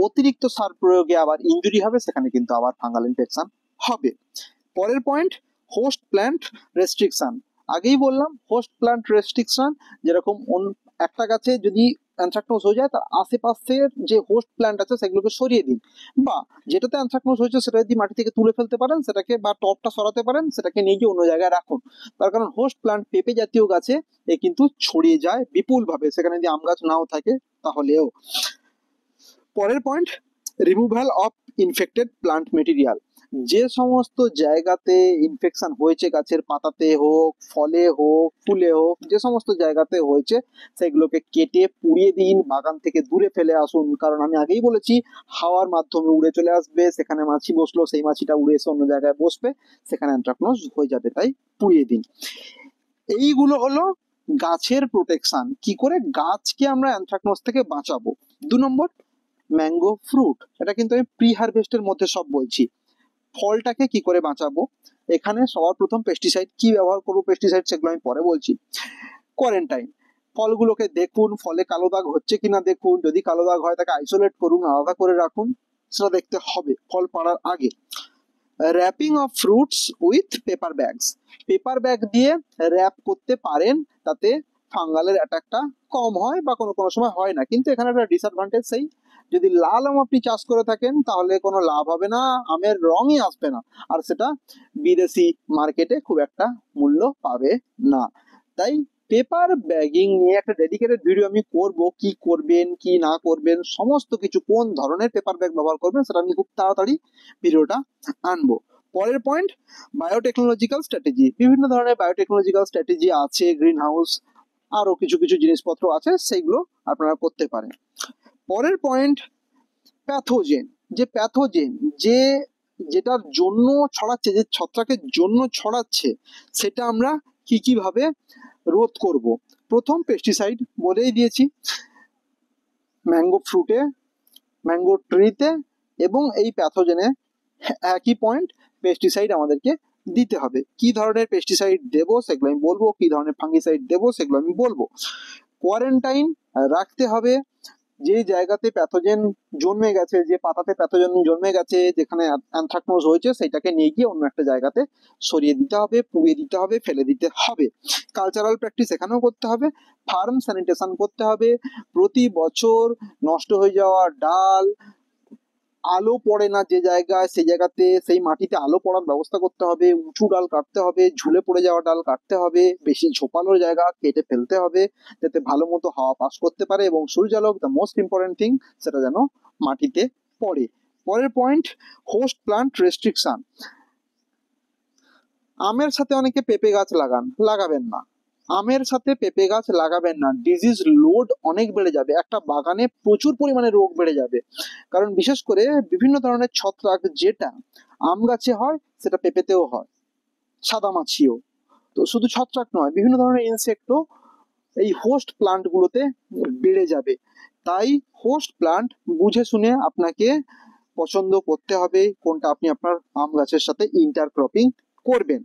অতিরিক্ত সার প্রয়োগে আবার ইনজুরি হবে, সেখানে কিন্তু আবার ফাঙ্গাল ইনফেকশন হবে। পরের পয়েন্ট, হোস্ট প্ল্যান্ট রেস্ট্রিকশন। আগেই বললাম হোস্ট প্ল্যান্ট রেস্ট্রিকশন, যেরকম একটা গাছে যদি অ্যানথ্রাকনোজ হয়ে যায় তার আশেপাশের যে হোস্ট প্ল্যান্ট আছে সেগুলোকে সরিয়ে দিন, বা যেটাতে অ্যানথ্রাকনোজ হয়েছে সেটা যদি মাটি থেকে তুলে ফেলতে পারেন সেটাকে, বা টপটা সরাতে পারেন, সেটাকে নিয়ে গিয়ে অন্য জায়গায় রাখুন। তার কারণ হোস্ট প্ল্যান্ট পেঁপে জাতীয় গাছে এ কিন্তু ছড়িয়ে যায় বিপুল ভাবে, সেখানে যদি আম গাছ নাও থাকে তাহলেও। পরের point, removal of infected plant material. যে সমস্ত জায়গাতে ইনফেকশন হয়েছে, গাছের পাতাতে হোক, ফলে হোক, ফুলে হোক, যে সমস্ত জায়গাতে হয়েছে সেগুলোকে কেটে পুড়িয়ে দিন, বাগান থেকে দূরে ফেলে আসুন। কারণ আমি আগেই বলেছি হাওয়ার মাধ্যমে উড়ে চলে আসবে, সেখানে মাছি বসলো, সেই মাছিটা উড়ে এসে অন্য জায়গায় বসবে, সেখানে অ্যানথ্রাকনোজ হয়ে যাবে, তাই পুড়িয়ে দিন। এইগুলো হলো গাছের প্রোটেকশন, কি করে গাছকে আমরা অ্যানথ্রাকনোজ থেকে বাঁচাবো। 2 নম্বর, ম্যাঙ্গো ফ্রুট। এটা কিন্তু আমি প্রি হারভেস্টের মধ্যে সব বলছি। ফলটাকে কি করে বাঁচাবো, এখানে সবার প্রথম পেস্টিসাইড কি ব্যবহার করবো, পেস্টিসাইড সেগুলো আমি পরে বলছি। কোয়ারেন্টাইন, ফলগুলোকে দেখুন, ফলে কালো দাগ হচ্ছে কিনা দেখুন, যদি কালো দাগ হয় তাকে আইসোলেট করুন, আলাদা করে রাখুন, সেটা দেখতে হবে ফল পাড়ার আগে। Wrapping of fruits with paper bags. Paper bag দিয়ে র্যাপ করতে পারেন, তাতে ফাঙ্গালের অ্যাটাকটা কম হয়, বা কোনো কোনো সময় হয় না। কিন্তু এখানে একটা ডিসঅ্যাডভান্টেজ, সেই যদি লাল আম আপনি চাষ করে থাকেন তাহলে কোনো লাভ হবে না, আমের রঙই আসবে না, আর সেটা বিদেশি মার্কেটে খুব একটা মূল্য পাবে না। তাই পেপার ব্যাগিং নিয়ে একটা ডেডিকেটেড ভিডিও আমি করব, কি করবেন কি না করবেন, সমস্ত কিছু, কোন ধরনের পেপার ব্যাগ ব্যবহার করবেন সেটা আমি খুব তাড়াতাড়ি ভিডিওটা আনবো। পরের পয়েন্ট, বায়োটেকনোলজিক্যাল স্ট্র্যাটেজি। বিভিন্ন ধরনের বায়োটেকনোলজিক্যাল স্ট্র্যাটেজি আছে, গ্রিন হাউস, আরো কিছু কিছু জিনিসপত্র আছে, সেইগুলো আপনারা করতে পারেন। পরের পয়েন্ট, প্যাথোজেন। যে প্যাথোজেন যেটার জন্য ছড়াচ্ছে, যে ছত্রাকের জন্য ছড়াচ্ছে, সেটা আমরা কি কি ভাবে রোধ করব। প্রথম, পেস্টিসাইড বলেই দিয়েছি, ম্যাঙ্গো ফ্রুটে, ম্যাঙ্গো ট্রিতে, এবং এই প্যাথোজেনে একই পয়েন্ট, পেস্টিসাইড আমাদেরকে দিতে হবে। কি ধরনের পেস্টিসাইড দেব সেগুলো আমি বলবো, কি ধরনের ফাঙ্গিসাইড দেব সেগুলো আমি বলবো। কোয়ারেন্টাইন রাখতে হবে, যে জায়গাতে প্যাথোজেন জন্মে গেছে, যে পাতাতে প্যাথোজেন জন্মে গেছে, যেখানে অ্যানথ্রাকনোজ হয়েছে, সেটাকে নিয়ে গিয়ে অন্য একটা জায়গাতে সরিয়ে দিতে হবে, পুড়িয়ে দিতে হবে, ফেলে দিতে হবে। কালচারাল প্র্যাকটিস এখানেও করতে হবে। ফার্ম স্যানিটেশন করতে হবে, প্রতি বছর নষ্ট হয়ে যাওয়া ডাল, আলো পড়ে না যে জায়গায়, সেই জায়গাতে সেই মাটিতে আলো পড়ার ব্যবস্থা করতে হবে, উঁচু ডাল কাটতে হবে, ঝুলে পড়ে যাওয়া ডাল কাটতে হবে, বেশি ঝোপালো জায়গা কেটে ফেলতে হবে, যাতে ভালো মতো হাওয়া পাস করতে পারে, এবং সূর্যালোক, দ্য মোস্ট ইম্পর্টেন্ট থিং, সেটা যেন মাটিতে পড়ে। পরের পয়েন্ট, হোস্ট প্লান্ট রেস্ট্রিকশন। আমের সাথে অনেকে পেঁপে গাছ লাগাবেন না, আমের সাথে পেঁপে গাছ লাগাবেন না, ডিজিজ লোড অনেক বেড়ে যাবে, একটা বাগানে প্রচুর পরিমাণে রোগ বেড়ে যাবে। কারণ বিশেষ করে বিভিন্ন ধরনের ছত্রাক যেটা আম গাছে হয় সেটা পেঁপেতেও হয়, সাদামাছিও। তো শুধু ছত্রাক নয়, বিভিন্ন ধরনের ইনসেক্টও এই হোস্ট প্লান্ট গুলোতে বেড়ে যাবে। তাই হোস্ট প্লান্ট বুঝে শুনে আপনাকে পছন্দ করতে হবে কোনটা আপনি আপনার আম গাছের সাথে ইন্টারক্রপিং করবেন।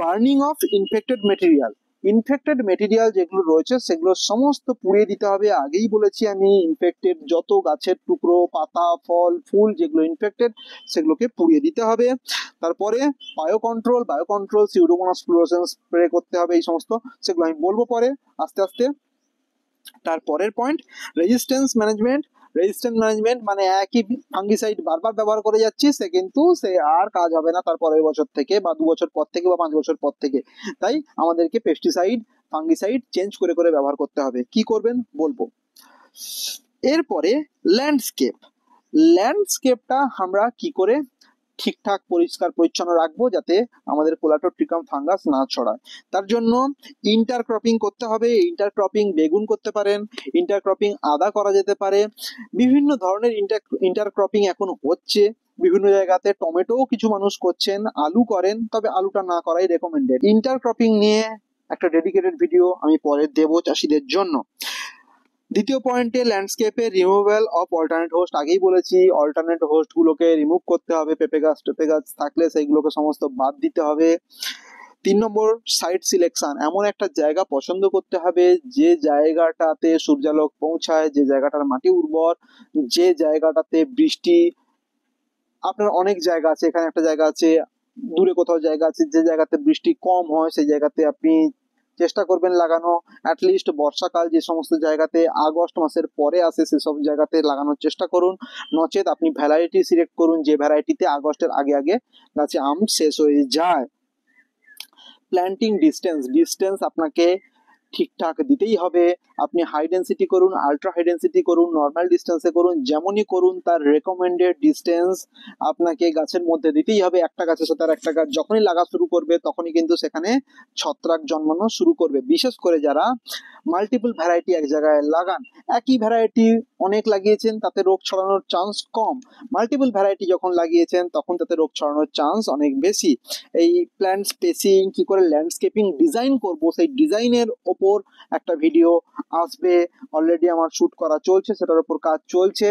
Burning of infected material. Infected material যেগুলো রয়েছে সেগুলো সমস্ত পুড়িয়ে দিতে হবে। আগেই বলেছি আমি, ইনফেক্টেড যত গাছের টুকরো, পাতা, ফল, ফুল যেগুলো ইনফেক্টেড, সেগুলোকে পুড়িয়ে দিতে হবে। তারপরে bio control, pseudomonas fluorescence spray করতে হবে, এই সমস্ত, সেগুলো আমি বলবো পরে আস্তে আস্তে। তারপরের পয়েন্ট, রেজিস্ট্যান্স ম্যানেজমেন্ট। মানে একই ফাঙ্গিসাইড বারবার ব্যবহার করে যাচ্ছি, সে আর কাজ হবে না তার পরের বছর থেকে, বা 2 বছর পর থেকে, বা 5 বছর পর থেকে। তাই আমাদেরকে পেস্টিসাইড, ফাঙ্গিসাইড চেঞ্জ করে করে ব্যবহার করতে হবে। কি করবেন বলবো। এরপরে ল্যান্ডস্কেপটা আমরা কি করে ঠিকঠাক পরিষ্কার পরিচ্ছন্ন রাখবো যাতে আমাদের কোলাটোট্রিকাম ফাঙ্গাস না ছড়ায়। তার জন্য ইন্টারক্রপিং করতে হবে। ইন্টারক্রপিং বেগুন করতে পারেন, ইন্টারক্রপিং আদা করা যেতে পারে, বিভিন্ন ধরনের ইন্টারক্রপিং এখন হচ্ছে বিভিন্ন জায়গাতে। টমেটোও কিছু মানুষ করছেন, আলু করেন, তবে আলুটা না করাই রেকমেন্ডেড। ইন্টারক্রপিং নিয়ে একটা ডেডিকেটেড ভিডিও আমি পরে দেবো চাষিদের জন্য। দ্বিতীয় পয়েন্টে, ল্যান্ডস্কেপে রিমুভাল অফ অল্টারনেট হোস্ট। আগেই বলেছি অল্টারনেট হোস্ট গুলোকে রিমুভ করতে হবে, পেঁপে গাছ থাকলে সেইগুলোকে সমস্ত বাদ দিতে হবে। 3 নম্বর, সাইট সিলেকশন। এমন একটা জায়গা পছন্দ করতে হবে যে জায়গাটাতে সূর্যালোক পৌঁছায়, যে জায়গাটার মাটি উর্বর, যে জায়গাটাতে বৃষ্টি, আপনার অনেক জায়গা আছে, এখানে একটা জায়গা আছে, দূরে কোথাও জায়গা আছে, যে জায়গাতে বৃষ্টি কম হয় সেই জায়গাতে আপনি চেষ্টা করবেন লাগানো। অ্যাটলিস্ট বর্ষাকাল যে সমস্ত জায়গাতে আগস্ট মাসের পরে আসে সেসব জায়গাতে লাগানোর চেষ্টা করুন। নচেত আপনি ভ্যারাইটি সিলেক্ট করুন যে ভ্যারাইটিতে আগস্টের আগে আগে গাছে আম শেষ হয়ে যায়। প্ল্যান্টিং ডিস্টেন্স, ডিস্টেন্স আপনাকে ঠিকঠাক দিতেই হবে। আপনি হাই ডেন্সিটি করুন, আলট্রা হাই ডেন্সিটি করুন, নর্মাল ডিস্টেন্সে করুন, যেমনই করুন তার রেকমেন্ডেড ডিস্টেন্স আপনাকে গাছের মধ্যে দিতেই হবে। একটা গাছের সাথে আর একটা গাছ যখনই লাগা শুরু করবে তখনই কিন্তু সেখানে ছত্রাক জন্মানো শুরু করবে। বিশেষ করে যারা মাল্টিপল ভ্যারাইটি এক জায়গায় লাগান, একই ভ্যারাইটি অনেক লাগিয়েছেন তাতে রোগ ছড়ানোর চান্স কম, মাল্টিপল ভ্যারাইটি যখন লাগিয়েছেন তখন তাতে রোগ ছড়ানোর চান্স অনেক বেশি। এই প্ল্যান্ট স্পেসিং, কি করে ল্যান্ডস্কেপিং ডিজাইন করব সেই ডিজাইনের ওপর একটা ভিডিও আসবে, অলরেডি আমার শুট করা চলছে, সেটার উপর কাজ চলছে।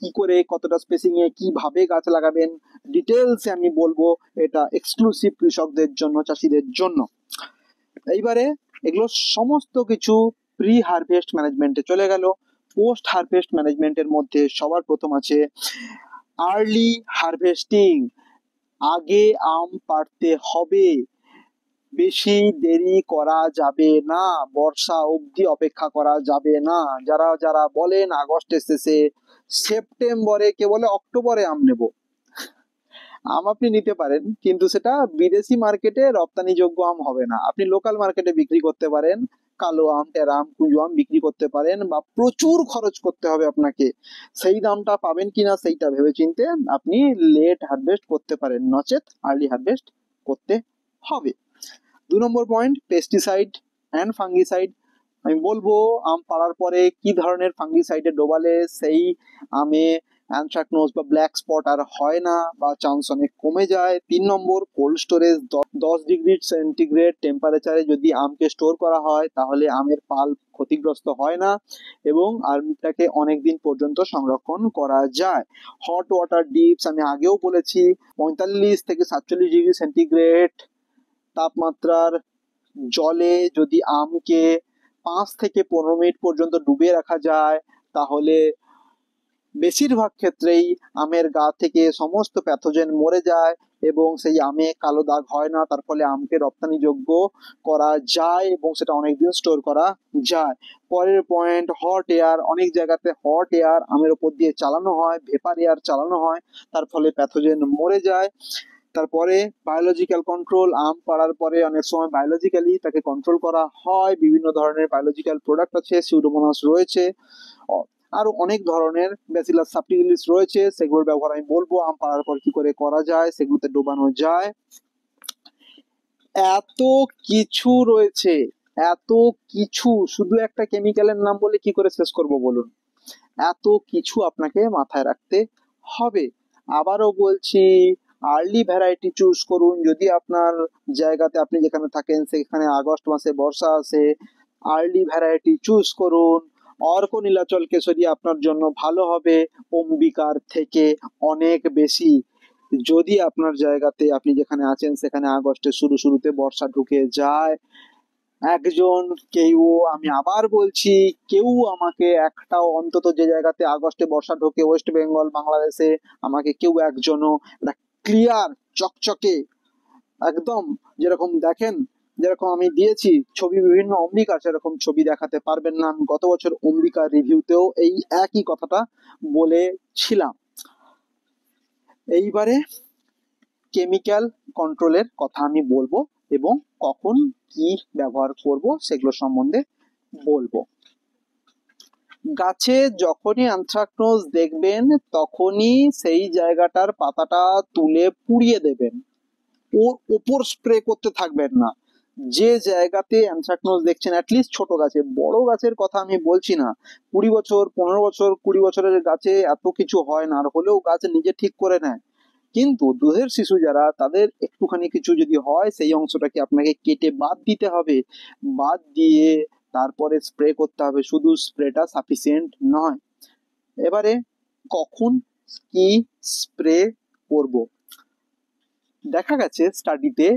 কি করে কতটা স্পেসিং এ কিভাবে গাছ লাগাবেন ডিটেলসে আমি বলবো, এটা এক্সক্লুসিভ কৃষকদের জন্য, চাষিদের জন্য। এইবারে এগুলো সমস্ত কিছু প্রি হারভেস্ট ম্যানেজমেন্টে চলে গেল। পোস্ট হারভেস্ট ম্যানেজমেন্টের মধ্যে সবার প্রথম আছে আর্লি হারভেস্টিং। আগে আম পাড়তে হবে, বেশি দেরি করা যাবে না, বর্ষা অবধি অপেক্ষা করা যাবে না। যারা যারা বলেন আগস্টের শেষে, সেপ্টেম্বরে, কে বলে অক্টোবরে আম নেব, আম আপনি নিতে পারেন কিন্তু সেটা বিদেশি মার্কেটে রপ্তানিযোগ্য আম হবে না। আপনি লোকাল মার্কেটে বিক্রি করতে পারেন, কালো আম, টেরা আম, কুঁজো আম বিক্রি করতে পারেন, বা প্রচুর খরচ করতে হবে আপনাকে, সেই দামটা পাবেন কিনা সেইটা ভেবেচিন্তে আপনি লেট হারভেস্ট করতে পারেন, নচেত আর্লি হারভেস্ট করতে হবে। 2 নম্বর পয়েন্ট, পেস্টিসাইড অ্যান্ড ফাঙ্গিসাইড। আমি বলবো আম পাড়ার পরে কি ধরনের ফাঙ্গিসাইডে ডোবালে সেই আমে অ্যানথ্রাকনোজ বা ব্ল্যাক স্পট আর হয় না বা চান্স অনেক কমে যায়। 3 নম্বর, কোল্ড স্টোরেজ। 10 ডিগ্রি সেন্টিগ্রেড টেম্পারেচারে যদি আমকে স্টোর করা হয় তাহলে আমের পাল্প ক্ষতিগ্রস্ত হয় না এবং আমটাকে অনেকদিন পর্যন্ত সংরক্ষণ করা যায়। হট ওয়াটার ডিপস, আমি আগেও বলেছি 45 থেকে 47 ডিগ্রি সেন্টিগ্রেড তাপমাত্রার জলে যদি আমকে 5 থেকে 15 মিনিট পর্যন্ত ডুবিয়ে রাখা যায় তাহলে বেশিরভাগ ক্ষেত্রেই আমের গা থেকে সমস্ত প্যাথোজেন মরে যায় এবং সেই আমে কালো দাগ হয় না, তার ফলে আমকে রপ্তানিযোগ্য করা যায় এবং সেটা অনেকদিন স্টোর করা যায়। পরের পয়েন্ট, হট এয়ার। অনেক জায়গাতে হট এয়ার আমের ওপর দিয়ে চালানো হয়, ভেপার এয়ার চালানো হয়, তার ফলে প্যাথোজেন মরে যায়। তারপরে বায়োলজিক্যাল কন্ট্রোল, আম পাড়ার পরে অনেক সময় বায়োলজিক্যালি তাকে কন্ট্রোল করা হয়, বিভিন্ন ধরনের বায়োলজিক্যাল প্রোডাক্ট আছে, সিউডোমোনাস রয়েছে, আরো অনেক ধরনের ব্যাসিলাস সাবটিলিস রয়েছে, সেগুলোর ব্যবহার আমি বলবো আম পাড়ার পর কি করে করা যায়, সেগুলোতে ডোবানো যায়। এত কিছু রয়েছে, এত কিছু, শুধু একটা কেমিক্যালের নাম বলে কি করে শেষ করব বলুন। এত কিছু আপনাকে মাথায় রাখতে হবে। আবারও বলছি, আর্লি ভ্যারাইটি চুজ করুন। যদি আপনার জায়গাতে, আপনি যেখানে থাকেন সেখানে আগস্ট মাসে বর্ষা আসে, আর্লি ভ্যারাইটি চুজ করুন। অর্ক নীলাচল কেশরী আপনার জন্য ভালো হবে অম্বিকার থেকে অনেক বেশি। যদি আপনার জায়গাতে, আপনি যেখানে আছেন সেখানে আগস্টের শুরুতে বর্ষা ঢুকে যায়, একজন কেউ, আমি আবার বলছি, কেউ আমাকে একটাও অন্তত, যে জায়গাতে আগস্টে বর্ষা ঢোকে ওয়েস্ট বেঙ্গল বাংলাদেশে, আমাকে কেউ একজনও একটা ক্লিয়ার চকচকে একদম যেরকম দেখেন, যেরকম আমি দিয়েছি ছবি বিভিন্ন অম্বিকার, সেরকম ছবি দেখাতে পারবেন না। আমি গত বছর অম্বিকার রিভিউতেও এই একই কথাটা বলেছিলাম। এইবারে কেমিক্যাল কন্ট্রোলের কথা আমি বলবো এবং কখন কি ব্যবহার করব সেগুলো সম্বন্ধে বলবো। গাছে যখনই অ্যানথ্রাকনোজ দেখবেন তখনই সেই জায়গাটার পাতাটা তুলে পুড়িয়ে দেবেন, ওর উপর স্প্রে করতে থাকবেন না। যে জায়গাতে অ্যানথ্রাকনোজ দেখছেন, অ্যাটলিস্ট ছোট গাছে, বড় গাছের কথা আমি বলছি না, 20 বছর 15 বছর 20 বছরের গাছে এত কিছু হয় না, আর হলেও গাছ নিজে ঠিক করে নেয়। কিন্তু দুধের শিশু যারা, তাদের একটুখানি কিছু যদি হয় সেই অংশটাকে আপনাকে কেটে বাদ দিতে হবে, বাদ দিয়ে তারপরে স্প্রে করতে হবে, শুধু স্প্রেটা সাফিসিয়েন্ট নয়। এবারে কখন কি স্প্রে করব, দেখা গেছে স্টাডিতে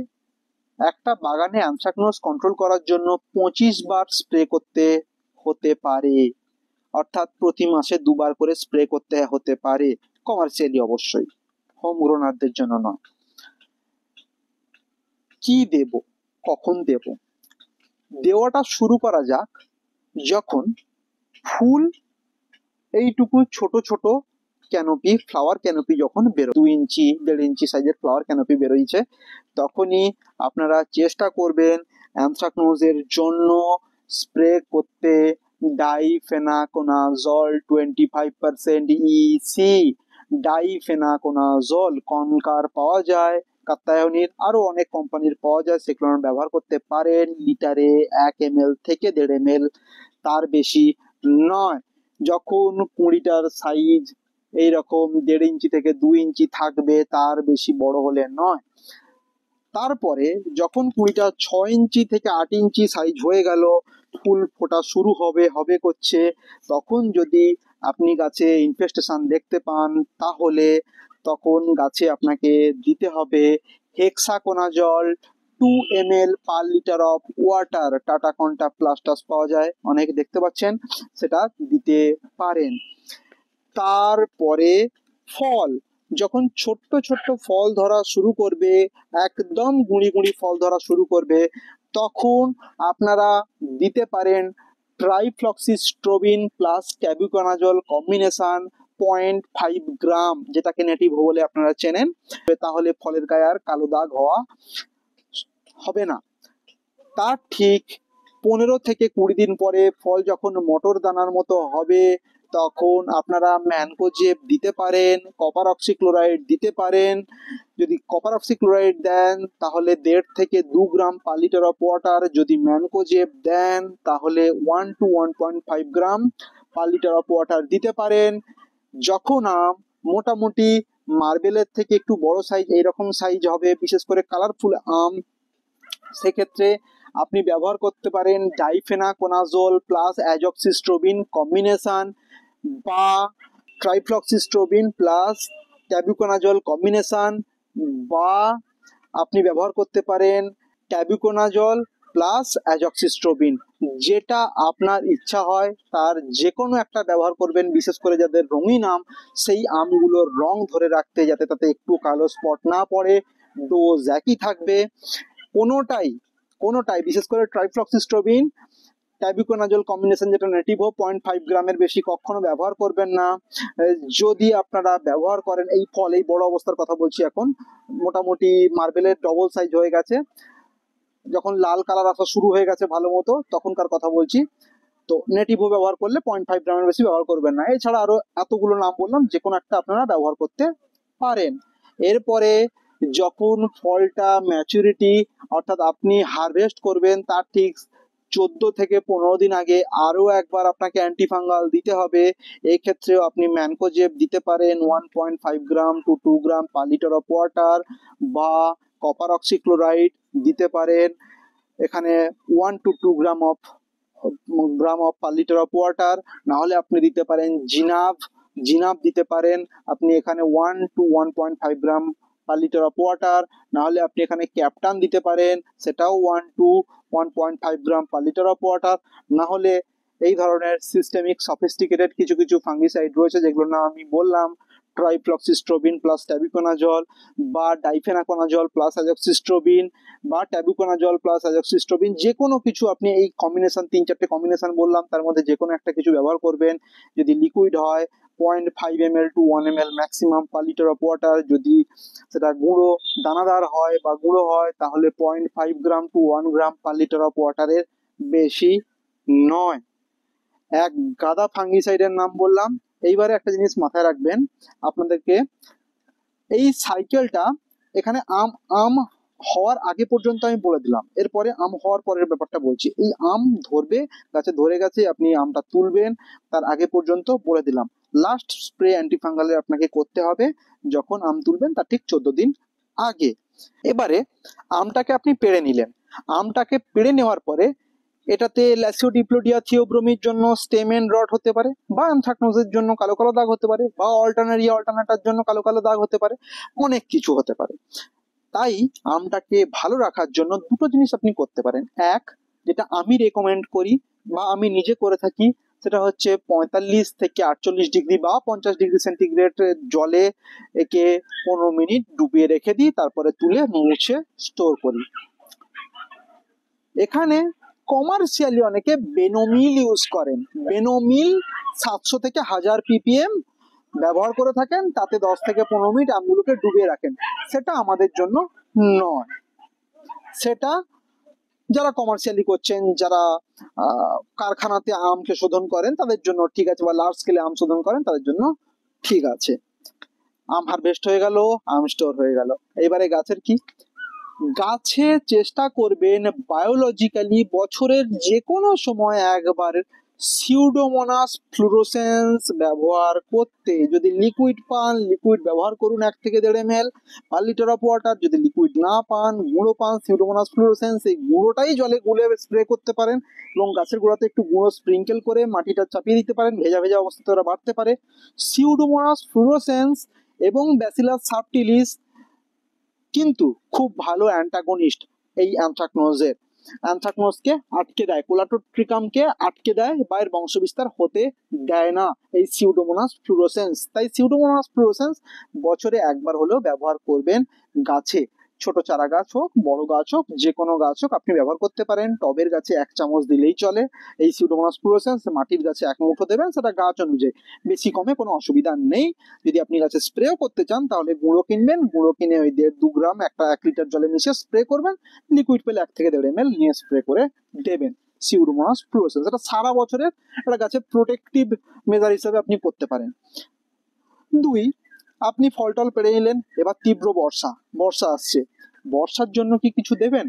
একটা বাগানে অ্যানথ্রাকনোজ কন্ট্রোল করার জন্য 25 বার স্প্রে করতে হতে পারে, অর্থাৎ প্রতি মাসে 2 বার করে স্প্রে করতে হতে পারে, কমার্শিয়ালি অবশ্যই, হোম গ্রোনারদের জন্য নয়। কি দেব, কখন দেব? দেওয়াটা শুরু করা যাক যখন ফুল এইটুকু ছোট ছোট ক্যানোপি, ফ্লাওয়ার ক্যানোপি যখন বেরোয়, 2 ইঞ্চি 1.5 ইঞ্চি সাইজের ফ্লাওয়ার ক্যানোপি বেরোইছে, তখনই আপনারা চেষ্টা করবেন অ্যানথ্রাকনোজের জন্য স্প্রে করতে ডাইফেনাকোনাজল 25% ইসি। ডাইফেনাকোনাজল কনকার পাওয়া যায়, কাত্তায়নির আরো অনেক কোম্পানির পাওয়া যায়, সেগুলো ব্যবহার করতে পারেন। লিটারে 1 ml থেকে 1.5 ml, তার বেশি নয়। যখন কুঁড়িটার সাইজ এইরকম 1.5 ইঞ্চি থেকে 2 ইঞ্চি থাকবে, তার বেশি বড় হলে নয়। তারপরে যখন কুঁড়িটা 6 ইঞ্চি থেকে 8 ইঞ্চি সাইজ হয়ে গেল, ফুল ফোটা শুরু হবে করছে, তখন যদি আপনি গাছে ইনফেস্টেশন দেখতে পান, তাহলে তখন গাছে আপনাকে দিতে হবে hexaconazole 2 ml per litre of water. Tata Contaf Plus পাওয়া যায় অনেক, দেখতে পাচ্ছেন, সেটা দিতে পারেন। তারপরে ফল, যখন ছোট্ট ছোট্ট ফল ধরা শুরু করবে, একদম গুঁড়ি গুঁড়ি ফল ধরা শুরু করবে, তখন আপনারা দিতে পারেন ট্রাইফ্লক্সিস্ট্রোবিন প্লাস ট্যাবুকোনাজল কম্বিনেশন 0.5 গ্রাম, যেটাকে নেটিভ বলে আপনারা চেনেন। তাহলে ফলের গায়ে আর কালো দাগ হবে না। তার ঠিক 15 থেকে 20 দিন পরে ফল যখন মটর দানার মতো হবে, তখন আপনারা ম্যানকোজেব দিতে পারেন, কপার অক্সিক্লোরাইড দিতে পারেন। যদি কপার অক্সিক্লোরাইড দেন তাহলে 1.5 থেকে 2 gram per litre of water, যদি ম্যানকোজেব দেন তাহলে 1 to 1.5 gram per litre of water দিতে পারেন। যখন আম মোটামুটি মার্বেলের থেকে একটু বড় সাইজ, এইরকম সাইজ হবে, বিশেষ করে কালারফুল আম, সেক্ষেত্রে আপনি ব্যবহার করতে পারেন ডাইফেনাকোনাজল প্লাস অ্যাজক্সিস্ট্রোবিন কম্বিনেশন, বা ট্রাইফ্লক্সিস্ট্রোবিন প্লাস ট্যাবুকোনাজল কম্বিনেশন, বা আপনি ব্যবহার করতে পারেন ট্যাবুকোনাজল প্লাস অ্যাজক্সিস্ট্রোবিন। যেটা আপনার ইচ্ছা হয় তার যে কোনো একটা ব্যবহার করবেন। বিশেষ করে যাদের রঙিন আম, সেই আমগুলোর রং ধরে রাখতে, যাতে তাতে একটু কালো স্পট না পড়ে, ডোজ একই থাকবে। কোনোটাই বিশেষ করে ট্রাইফ্লক্সিস্ট্রোবিন ট্যাবুকোনাজল কম্বিনেশন, যেটা নেটিভো, 0.5 গ্রামের বেশি কখনো ব্যবহার করবেন না। যদি আপনারা ব্যবহার করেন, এই ফল এই বড় অবস্থার কথা বলছি, এখন মোটামুটি মার্বেলের ডবল সাইজ হয়ে গেছে, যখন লাল কালার আসা শুরু হয়ে গেছে ভালো মতো, তখনকার কথা বলছি, তো নেটিভো ব্যবহার করলে 0.5 গ্রামের বেশি ব্যবহার করবেন না। এছাড়া আরো এতগুলো নাম বললাম, যে কোনো একটা আপনারা ব্যবহার করতে পারেন। এরপরে যখন ফলটা ম্যাচুরিটি, অর্থাৎ আপনি হারভেস্ট করবেন, তার ঠিক 14 থেকে 15 দিন আগে আরো একবার আপনাকে অ্যান্টিফাঙ্গাল দিতে হবে। এই ক্ষেত্রেও আপনি ম্যানকোজেব দিতে পারেন 1.5 gram to 2 gram per litre of water, বা কপার অক্সিক্লোরাইড দিতে পারেন এখানে 1 to 2 gram of per litre of water. না হলে আপনি দিতে পারেন জিনাব দিতে পারেন আপনি এখানে 1 to 1.5 gram per litre of water. না হলে আপনি এখানে ক্যাপটান দিতে পারেন, সেটাও 1 to 1.5 gram per litre of water. না হলে এই ধরনের সিস্টেমিক সফিস্টিকেটেড কিছু কিছু ফাঙ্গিসাইড রয়েছে, যেগুলো না আমি বললাম, ট্রাইফ্লক্সিস্ট্রোবিন প্লাস ট্যাবুকোনাজল, বা ডাইফেনাকোনাজল প্লাস অ্যাজক্সিস্ট্রোবিন, বা ট্যাবুকোনাজল প্লাস অ্যাজক্সিস্ট্রোবিন, যে কোনো কিছু আপনি এই কম্বিনেশন, 3-4টে কম্বিনেশন বললাম, তার মধ্যে যে কোনো একটা কিছু ব্যবহার করবেন। যদি লিকুইড হয় 0.5 ml to 1 ml maximum per litre of water. যদি সেটা গুঁড়ো দানাদার হয় বা গুঁড়ো হয়, তাহলে 0.5 gram to 1 gram per litre of ওয়াটারের বেশি নয়। এক গাদা ফাঙ্গিসাইডের নাম বললাম। এইবারে একটা জিনিস মাথায় রাখবেন আপনাদেরকে, এই সাইকেলটা এখানে আম হওয়ার আগে পর্যন্ত আমি বলে দিলাম, এরপরে আম হওয়ার পরের ব্যাপারটা বলছি। এই আম ধরবে, গাছে ধরে গেছে, আপনি আমটা তুলবেন, তার আগে পর্যন্ত বলে দিলাম। লাস্ট স্প্রে অ্যান্টিফাঙ্গালের আপনাকে করতে হবে যখন আম তুলবেন, তার ঠিক 14 দিন আগে। এবারে আমটাকে আপনি পেড়ে নিলেন, আমটাকে পেড়ে নেওয়ার পরে এটাতে ল্যাসিওডিপ্লোডিয়া থিওব্রোমির জন্য স্টেমেন রট হতে পারে, বা অ্যানথ্রাকনোজের জন্য কালো কালো দাগ হতে পারে, বা অল্টারনাটার জন্য কালো কালো দাগ হতে পারে, অনেক কিছু হতে পারে। তাই আমটাকে ভালো রাখার জন্য দুটো জিনিস আপনি করতে পারেন। এক, যেটা আমি রেকমেন্ড করি বা আমি নিজে করে থাকি, সেটা হচ্ছে 45 থেকে 48 ডিগ্রি বা 50 ডিগ্রি সেন্টিগ্রেড জলে একে 15 মিনিট ডুবিয়ে রেখে দিই, তারপরে তুলে মুছে স্টোর করি। এখানে কমার্শিয়ালি অনেকে বেনোমিল ইউজ করেন। বেনোমিল 700 থেকে 1000 ppm ব্যবহার করে থাকেন, তাতে 10 থেকে 15 মিনিট আমগুলোকে ডুবিয়ে রাখেন। সেটা আমাদের জন্য নয়। সেটা যারা কমার্শিয়ালি করছেন, যারা কারখানাতে আমকে শোধন করেন তাদের জন্য ঠিক আছে, বা লার্জ স্কেলে আম শোধন করেন তাদের জন্য ঠিক আছে। আম হারভেস্ট হয়ে গেল, আম স্টোর হয়ে গেল। এবারে গাছের কি? গাছে চেষ্টা করবেন বায়োলজিক্যালি বছরের যে কোনো সময় একবার সিউডোমোনাস ফ্লুরোসেন্স ব্যবহার করতে। যদি লিকুইড পান, লিকুইড ব্যবহার করুন 1 থেকে 1.5 ml per litre of water. যদি লিকুইড না পান, গুঁড়ো পান সিউডোমোনাস ফ্লুরোসেন্স, এই গুঁড়োটাই জলে গুলে স্প্রে করতে পারেন এবং গাছের গোড়াতে একটু গুঁড়ো স্প্রিঙ্কেল করে মাটিটা চাপিয়ে দিতে পারেন, ভেজা ভেজা অবস্থাতে ওরা বাড়তে পারে। সিউডোমোনাস ফ্লুরোসেন্স এবং ব্যাসিলাস সাবটিলিস কিন্তু খুব ভালো অ্যান্টাগনিস্ট এই অ্যানথ্রাকনোজের। অ্যানথ্রাকনোজকে আটকে দেয়, কোলাটোট্রিকামকে আটকে দেয় বা এর বংশবিস্তার হতে দেয় না এই সিউডোমোনাস ফ্লুরোসেন্স। তাই সিউডোমোনাস ফ্লুরোসেন্স বছরে একবার হলেও ব্যবহার করবেন গাছে। ছোট চারা গাছ হোক, বড় গাছ হোক, যে কোনো গাছ হোক আপনি ব্যবহার করতে পারেন। টবের গাছে 1 চামচ দিলেই চলে এই সিউডোমোনাস ফ্লুরোসেন্স। মাটির গাছে 1 মুঠো দেবেন, সেটা গাছ অনুযায়ী, বেশি কমে কোনো অসুবিধা নেই। যদি আপনি গাছে স্প্রেও করতে চান তাহলে গুঁড়ো কিনবেন, গুঁড়ো কিনে ওই 1.5-2 গ্রাম 1 লিটার জলে মিশিয়ে স্প্রে করবেন। লিকুইড পেলে 1 থেকে 1.5 ml নিয়ে স্প্রে করে দেবেন সিউডোমোনাস ফ্লুরোসেন্স। এটা সারা বছরের একটা গাছের প্রোটেক্টিভ মেজার হিসেবে আপনি করতে পারেন। 2, আপনি ফল টল পেরে নিলেন, এবার তীব্র বর্ষা আসছে। বর্ষার জন্য কি কিছু দেবেন?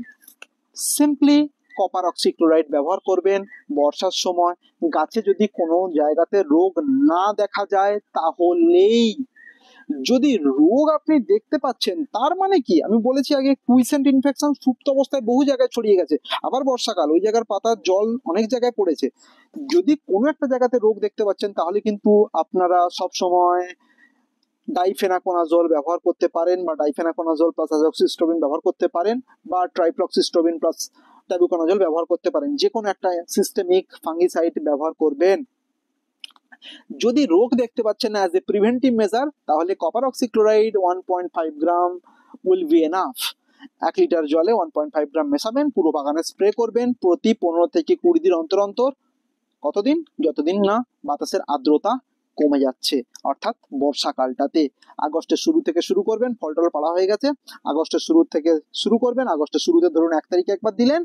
সিম্পলি কপার অক্সিক্লোরাইড ব্যবহার করবেন বর্ষার সময়। গাছে যদি কোনো জায়গাতে রোগ না দেখা যায় তাহলেই। যদি রোগ আপনি দেখতে পাচ্ছেন তার মানে কি, আমি বলেছি আগে কুইসেন্ট ইনফেকশন সুপ্ত অবস্থায় বহু জায়গায় ছড়িয়ে গেছে, আবার বর্ষাকাল, ওই জায়গার পাতার জল অনেক জায়গায় পড়েছে। যদি কোনো একটা জায়গাতে রোগ দেখতে পাচ্ছেন তাহলে কিন্তু আপনারা সব সময় ডাইফেনাকোনাজোল ব্যবহার করতে পারেন, বা ডাইফেনাকোনাজোল প্লাস অ্যাজক্সিস্ট্রোবিন ব্যবহার করতে পারেন, বা ট্রাইফ্লক্সিস্ট্রোবিন প্লাস ট্যাবুকোনাজোল ব্যবহার করতে পারেন। যে কোনো একটা সিস্টেমিক ফাঙ্গিসাইড ব্যবহার করবেন। যদি রোগ দেখতে পাচ্ছেন না অ্যাজ এ প্রিভেন্টিভ মেজার, তাহলে copper oxychloride 1.5 gram will be enough. 1 litre জলে 1.5 গ্রাম মেশাবেন, পুরো বাগানে স্প্রে করবেন প্রতি 15 থেকে 20 দিন অন্তর অন্তর। কতদিন? যতদিন না বাতাসের আর্দ্রতা কমে যাচ্ছে, অর্থাৎ বর্ষাকালটাতে। আগস্টের শুরু থেকে শুরু করবেন, ফল টল পাড়া হয়ে গেছে, আগস্টের শুরু থেকে শুরু করবেন। আগস্টের শুরুতে ধরুন 1 তারিখে একবার দিলেন,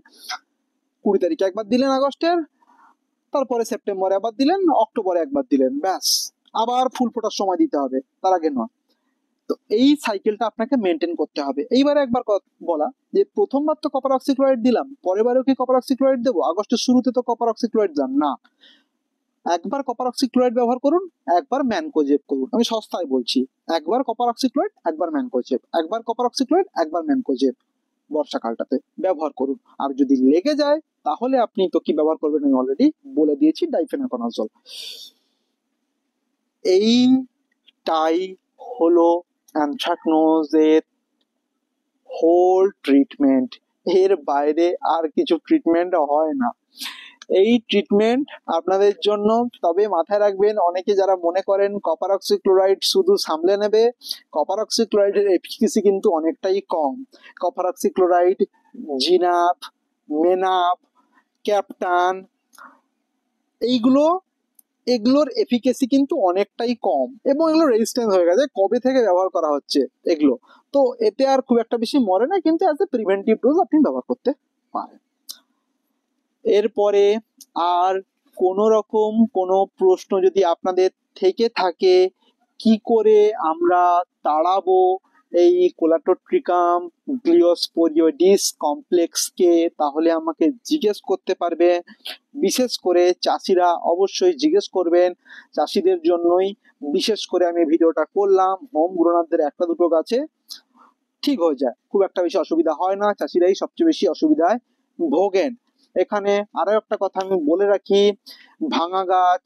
20 তারিখে একবার দিলেন আগস্টের, তারপরে সেপ্টেম্বরে একবার দিলেন, অক্টোবরে একবার দিলেন, ব্যাস। আবার ফুল ফোটার সময় দিতে হবে, তার আগে নয়। তো এই সাইকেলটা আপনাকে মেনটেন করতে হবে। এইবারে একবার বলা যে প্রথমবার তো কপার অক্সিক্লোরাইড দিলাম, পরের বারেও কি কপার অক্সিক্লোরাইড দেবো? আগস্টের শুরুতে তো কপার অক্সিক্লোরাইড দিলাম না। একবার কপার অক্সিক্লোরাইড ব্যবহার করুন, একবার ম্যানকোজেব করুন। আমি সস্তায় বলছি, একবার কপার অক্সিক্লোরাইড, একবার ম্যানকোজেব, একবার কপার অক্সিক্লোরাইড, একবার ম্যানকোজেব বর্ষাকালটাতে ব্যবহার করুন। আর যদি লেগে যায় তাহলে আপনি তো কি ব্যবহার করবেন আমি অলরেডি বলে দিয়েছি, ডাইফেনাকোনাজোল। এইটাই হলো অ্যানথ্রাকনোজের হোল ট্রিটমেন্ট। এর বাইরে আর কিছু ট্রিটমেন্ট হয় না। এই ট্রিটমেন্ট আপনাদের জন্য। তবে মাথায় রাখবেন, অনেকে যারা মনে করেন কপার অক্সিক্লোরাইড শুধু সামলে নেবে, কপার অক্সিক্লোরাইডের এফিকাসি কিন্তু অনেকটাই কম। কপার অক্সিক্লোরাইড, জিনাপ, মেনাপ, ক্যাপ্টান, এগুলোর এফিকাসি কিন্তু অনেকটাই কম এবং এগুলো রেজিস্ট্যান্স হয়ে গেছে। কবে থেকে ব্যবহার করা হচ্ছে এগুলো, তো এতে আর খুব একটা বেশি মরে না, কিন্তু অ্যাজ এ প্রিভেন্টিভ ডোজ আপনি ব্যবহার করতে পারেন। এরপরে আর কোনো রকম কোনো প্রশ্ন যদি আপনাদের থেকে থাকে, কি করে আমরা তাড়াবো এই কোলাটোট্রিকাম গ্লিওস্পোরিওডিস কমপ্লেক্সকে, তাহলে আমাকে জিজ্ঞেস করতে পারবে। বিশেষ করে চাষিরা অবশ্যই জিজ্ঞেস করবেন, চাষিদের জন্যই বিশেষ করে আমি ভিডিওটা করলাম। হোম গ্রোনারদের 1-2 গাছে ঠিক হয়ে যায়, খুব একটা বেশি অসুবিধা হয় না, চাষিরাই সবচেয়ে বেশি অসুবিধায় ভোগেন। এখানে আরো একটা কথা আমি বলে রাখি, ভাঙা গাছ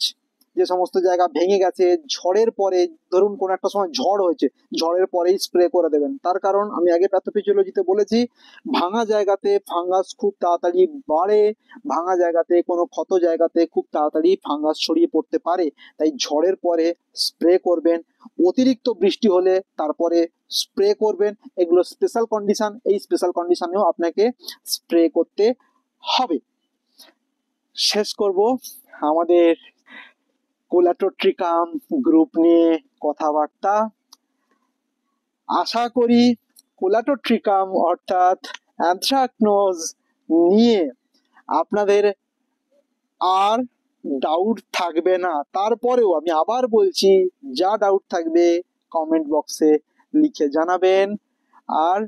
যে সমস্ত জায়গা ভেঙে গেছে ঝড়ের পরে, ধরুন কোনো একটা সময় ঝড় হয়েছে, ঝড়ের পরেই স্প্রে করে দেবেন। তার কারণ আমি আগে প্যাথোফিজিওলজিতে বলেছি, ভাঙা জায়গাতে ফাঙ্গাস খুব তাড়াতাড়ি বাড়ে, ভাঙা জায়গাতে কোনো ক্ষত জায়গাতে খুব তাড়াতাড়ি ফাঙ্গাস ছড়িয়ে পড়তে পারে। তাই ঝড়ের পরে স্প্রে করবেন, অতিরিক্ত বৃষ্টি হলে তারপরে স্প্রে করবেন। এগুলো স্পেশাল কন্ডিশন, এই স্পেশাল কন্ডিশনেও আপনাকে স্প্রে করতে হবে। শেষ করব আমাদের কোলাটোট্রিকাম গ্রুপ নিয়ে কথাবার্তা। আশা করি কোলাটোট্রিকাম অর্থাৎ অ্যানথ্রাকনোজ নিয়ে আপনাদের আর ডাউট থাকবে না। তারপরেও আমি আবার বলছি, যা ডাউট থাকবে কমেন্ট বক্সে লিখে জানাবেন। আর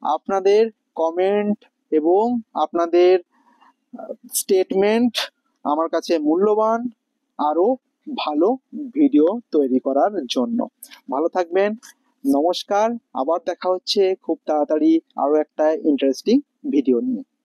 আপনাদের কমেন্ট এবং আপনাদের স্টেটমেন্ট আমার কাছে মূল্যবান আরো ভালো ভিডিও তৈরি করার জন্য। ভালো থাকবেন, নমস্কার। আবার দেখা হচ্ছে খুব তাড়াতাড়ি আরো একটা ইন্টারেস্টিং ভিডিও নিয়ে।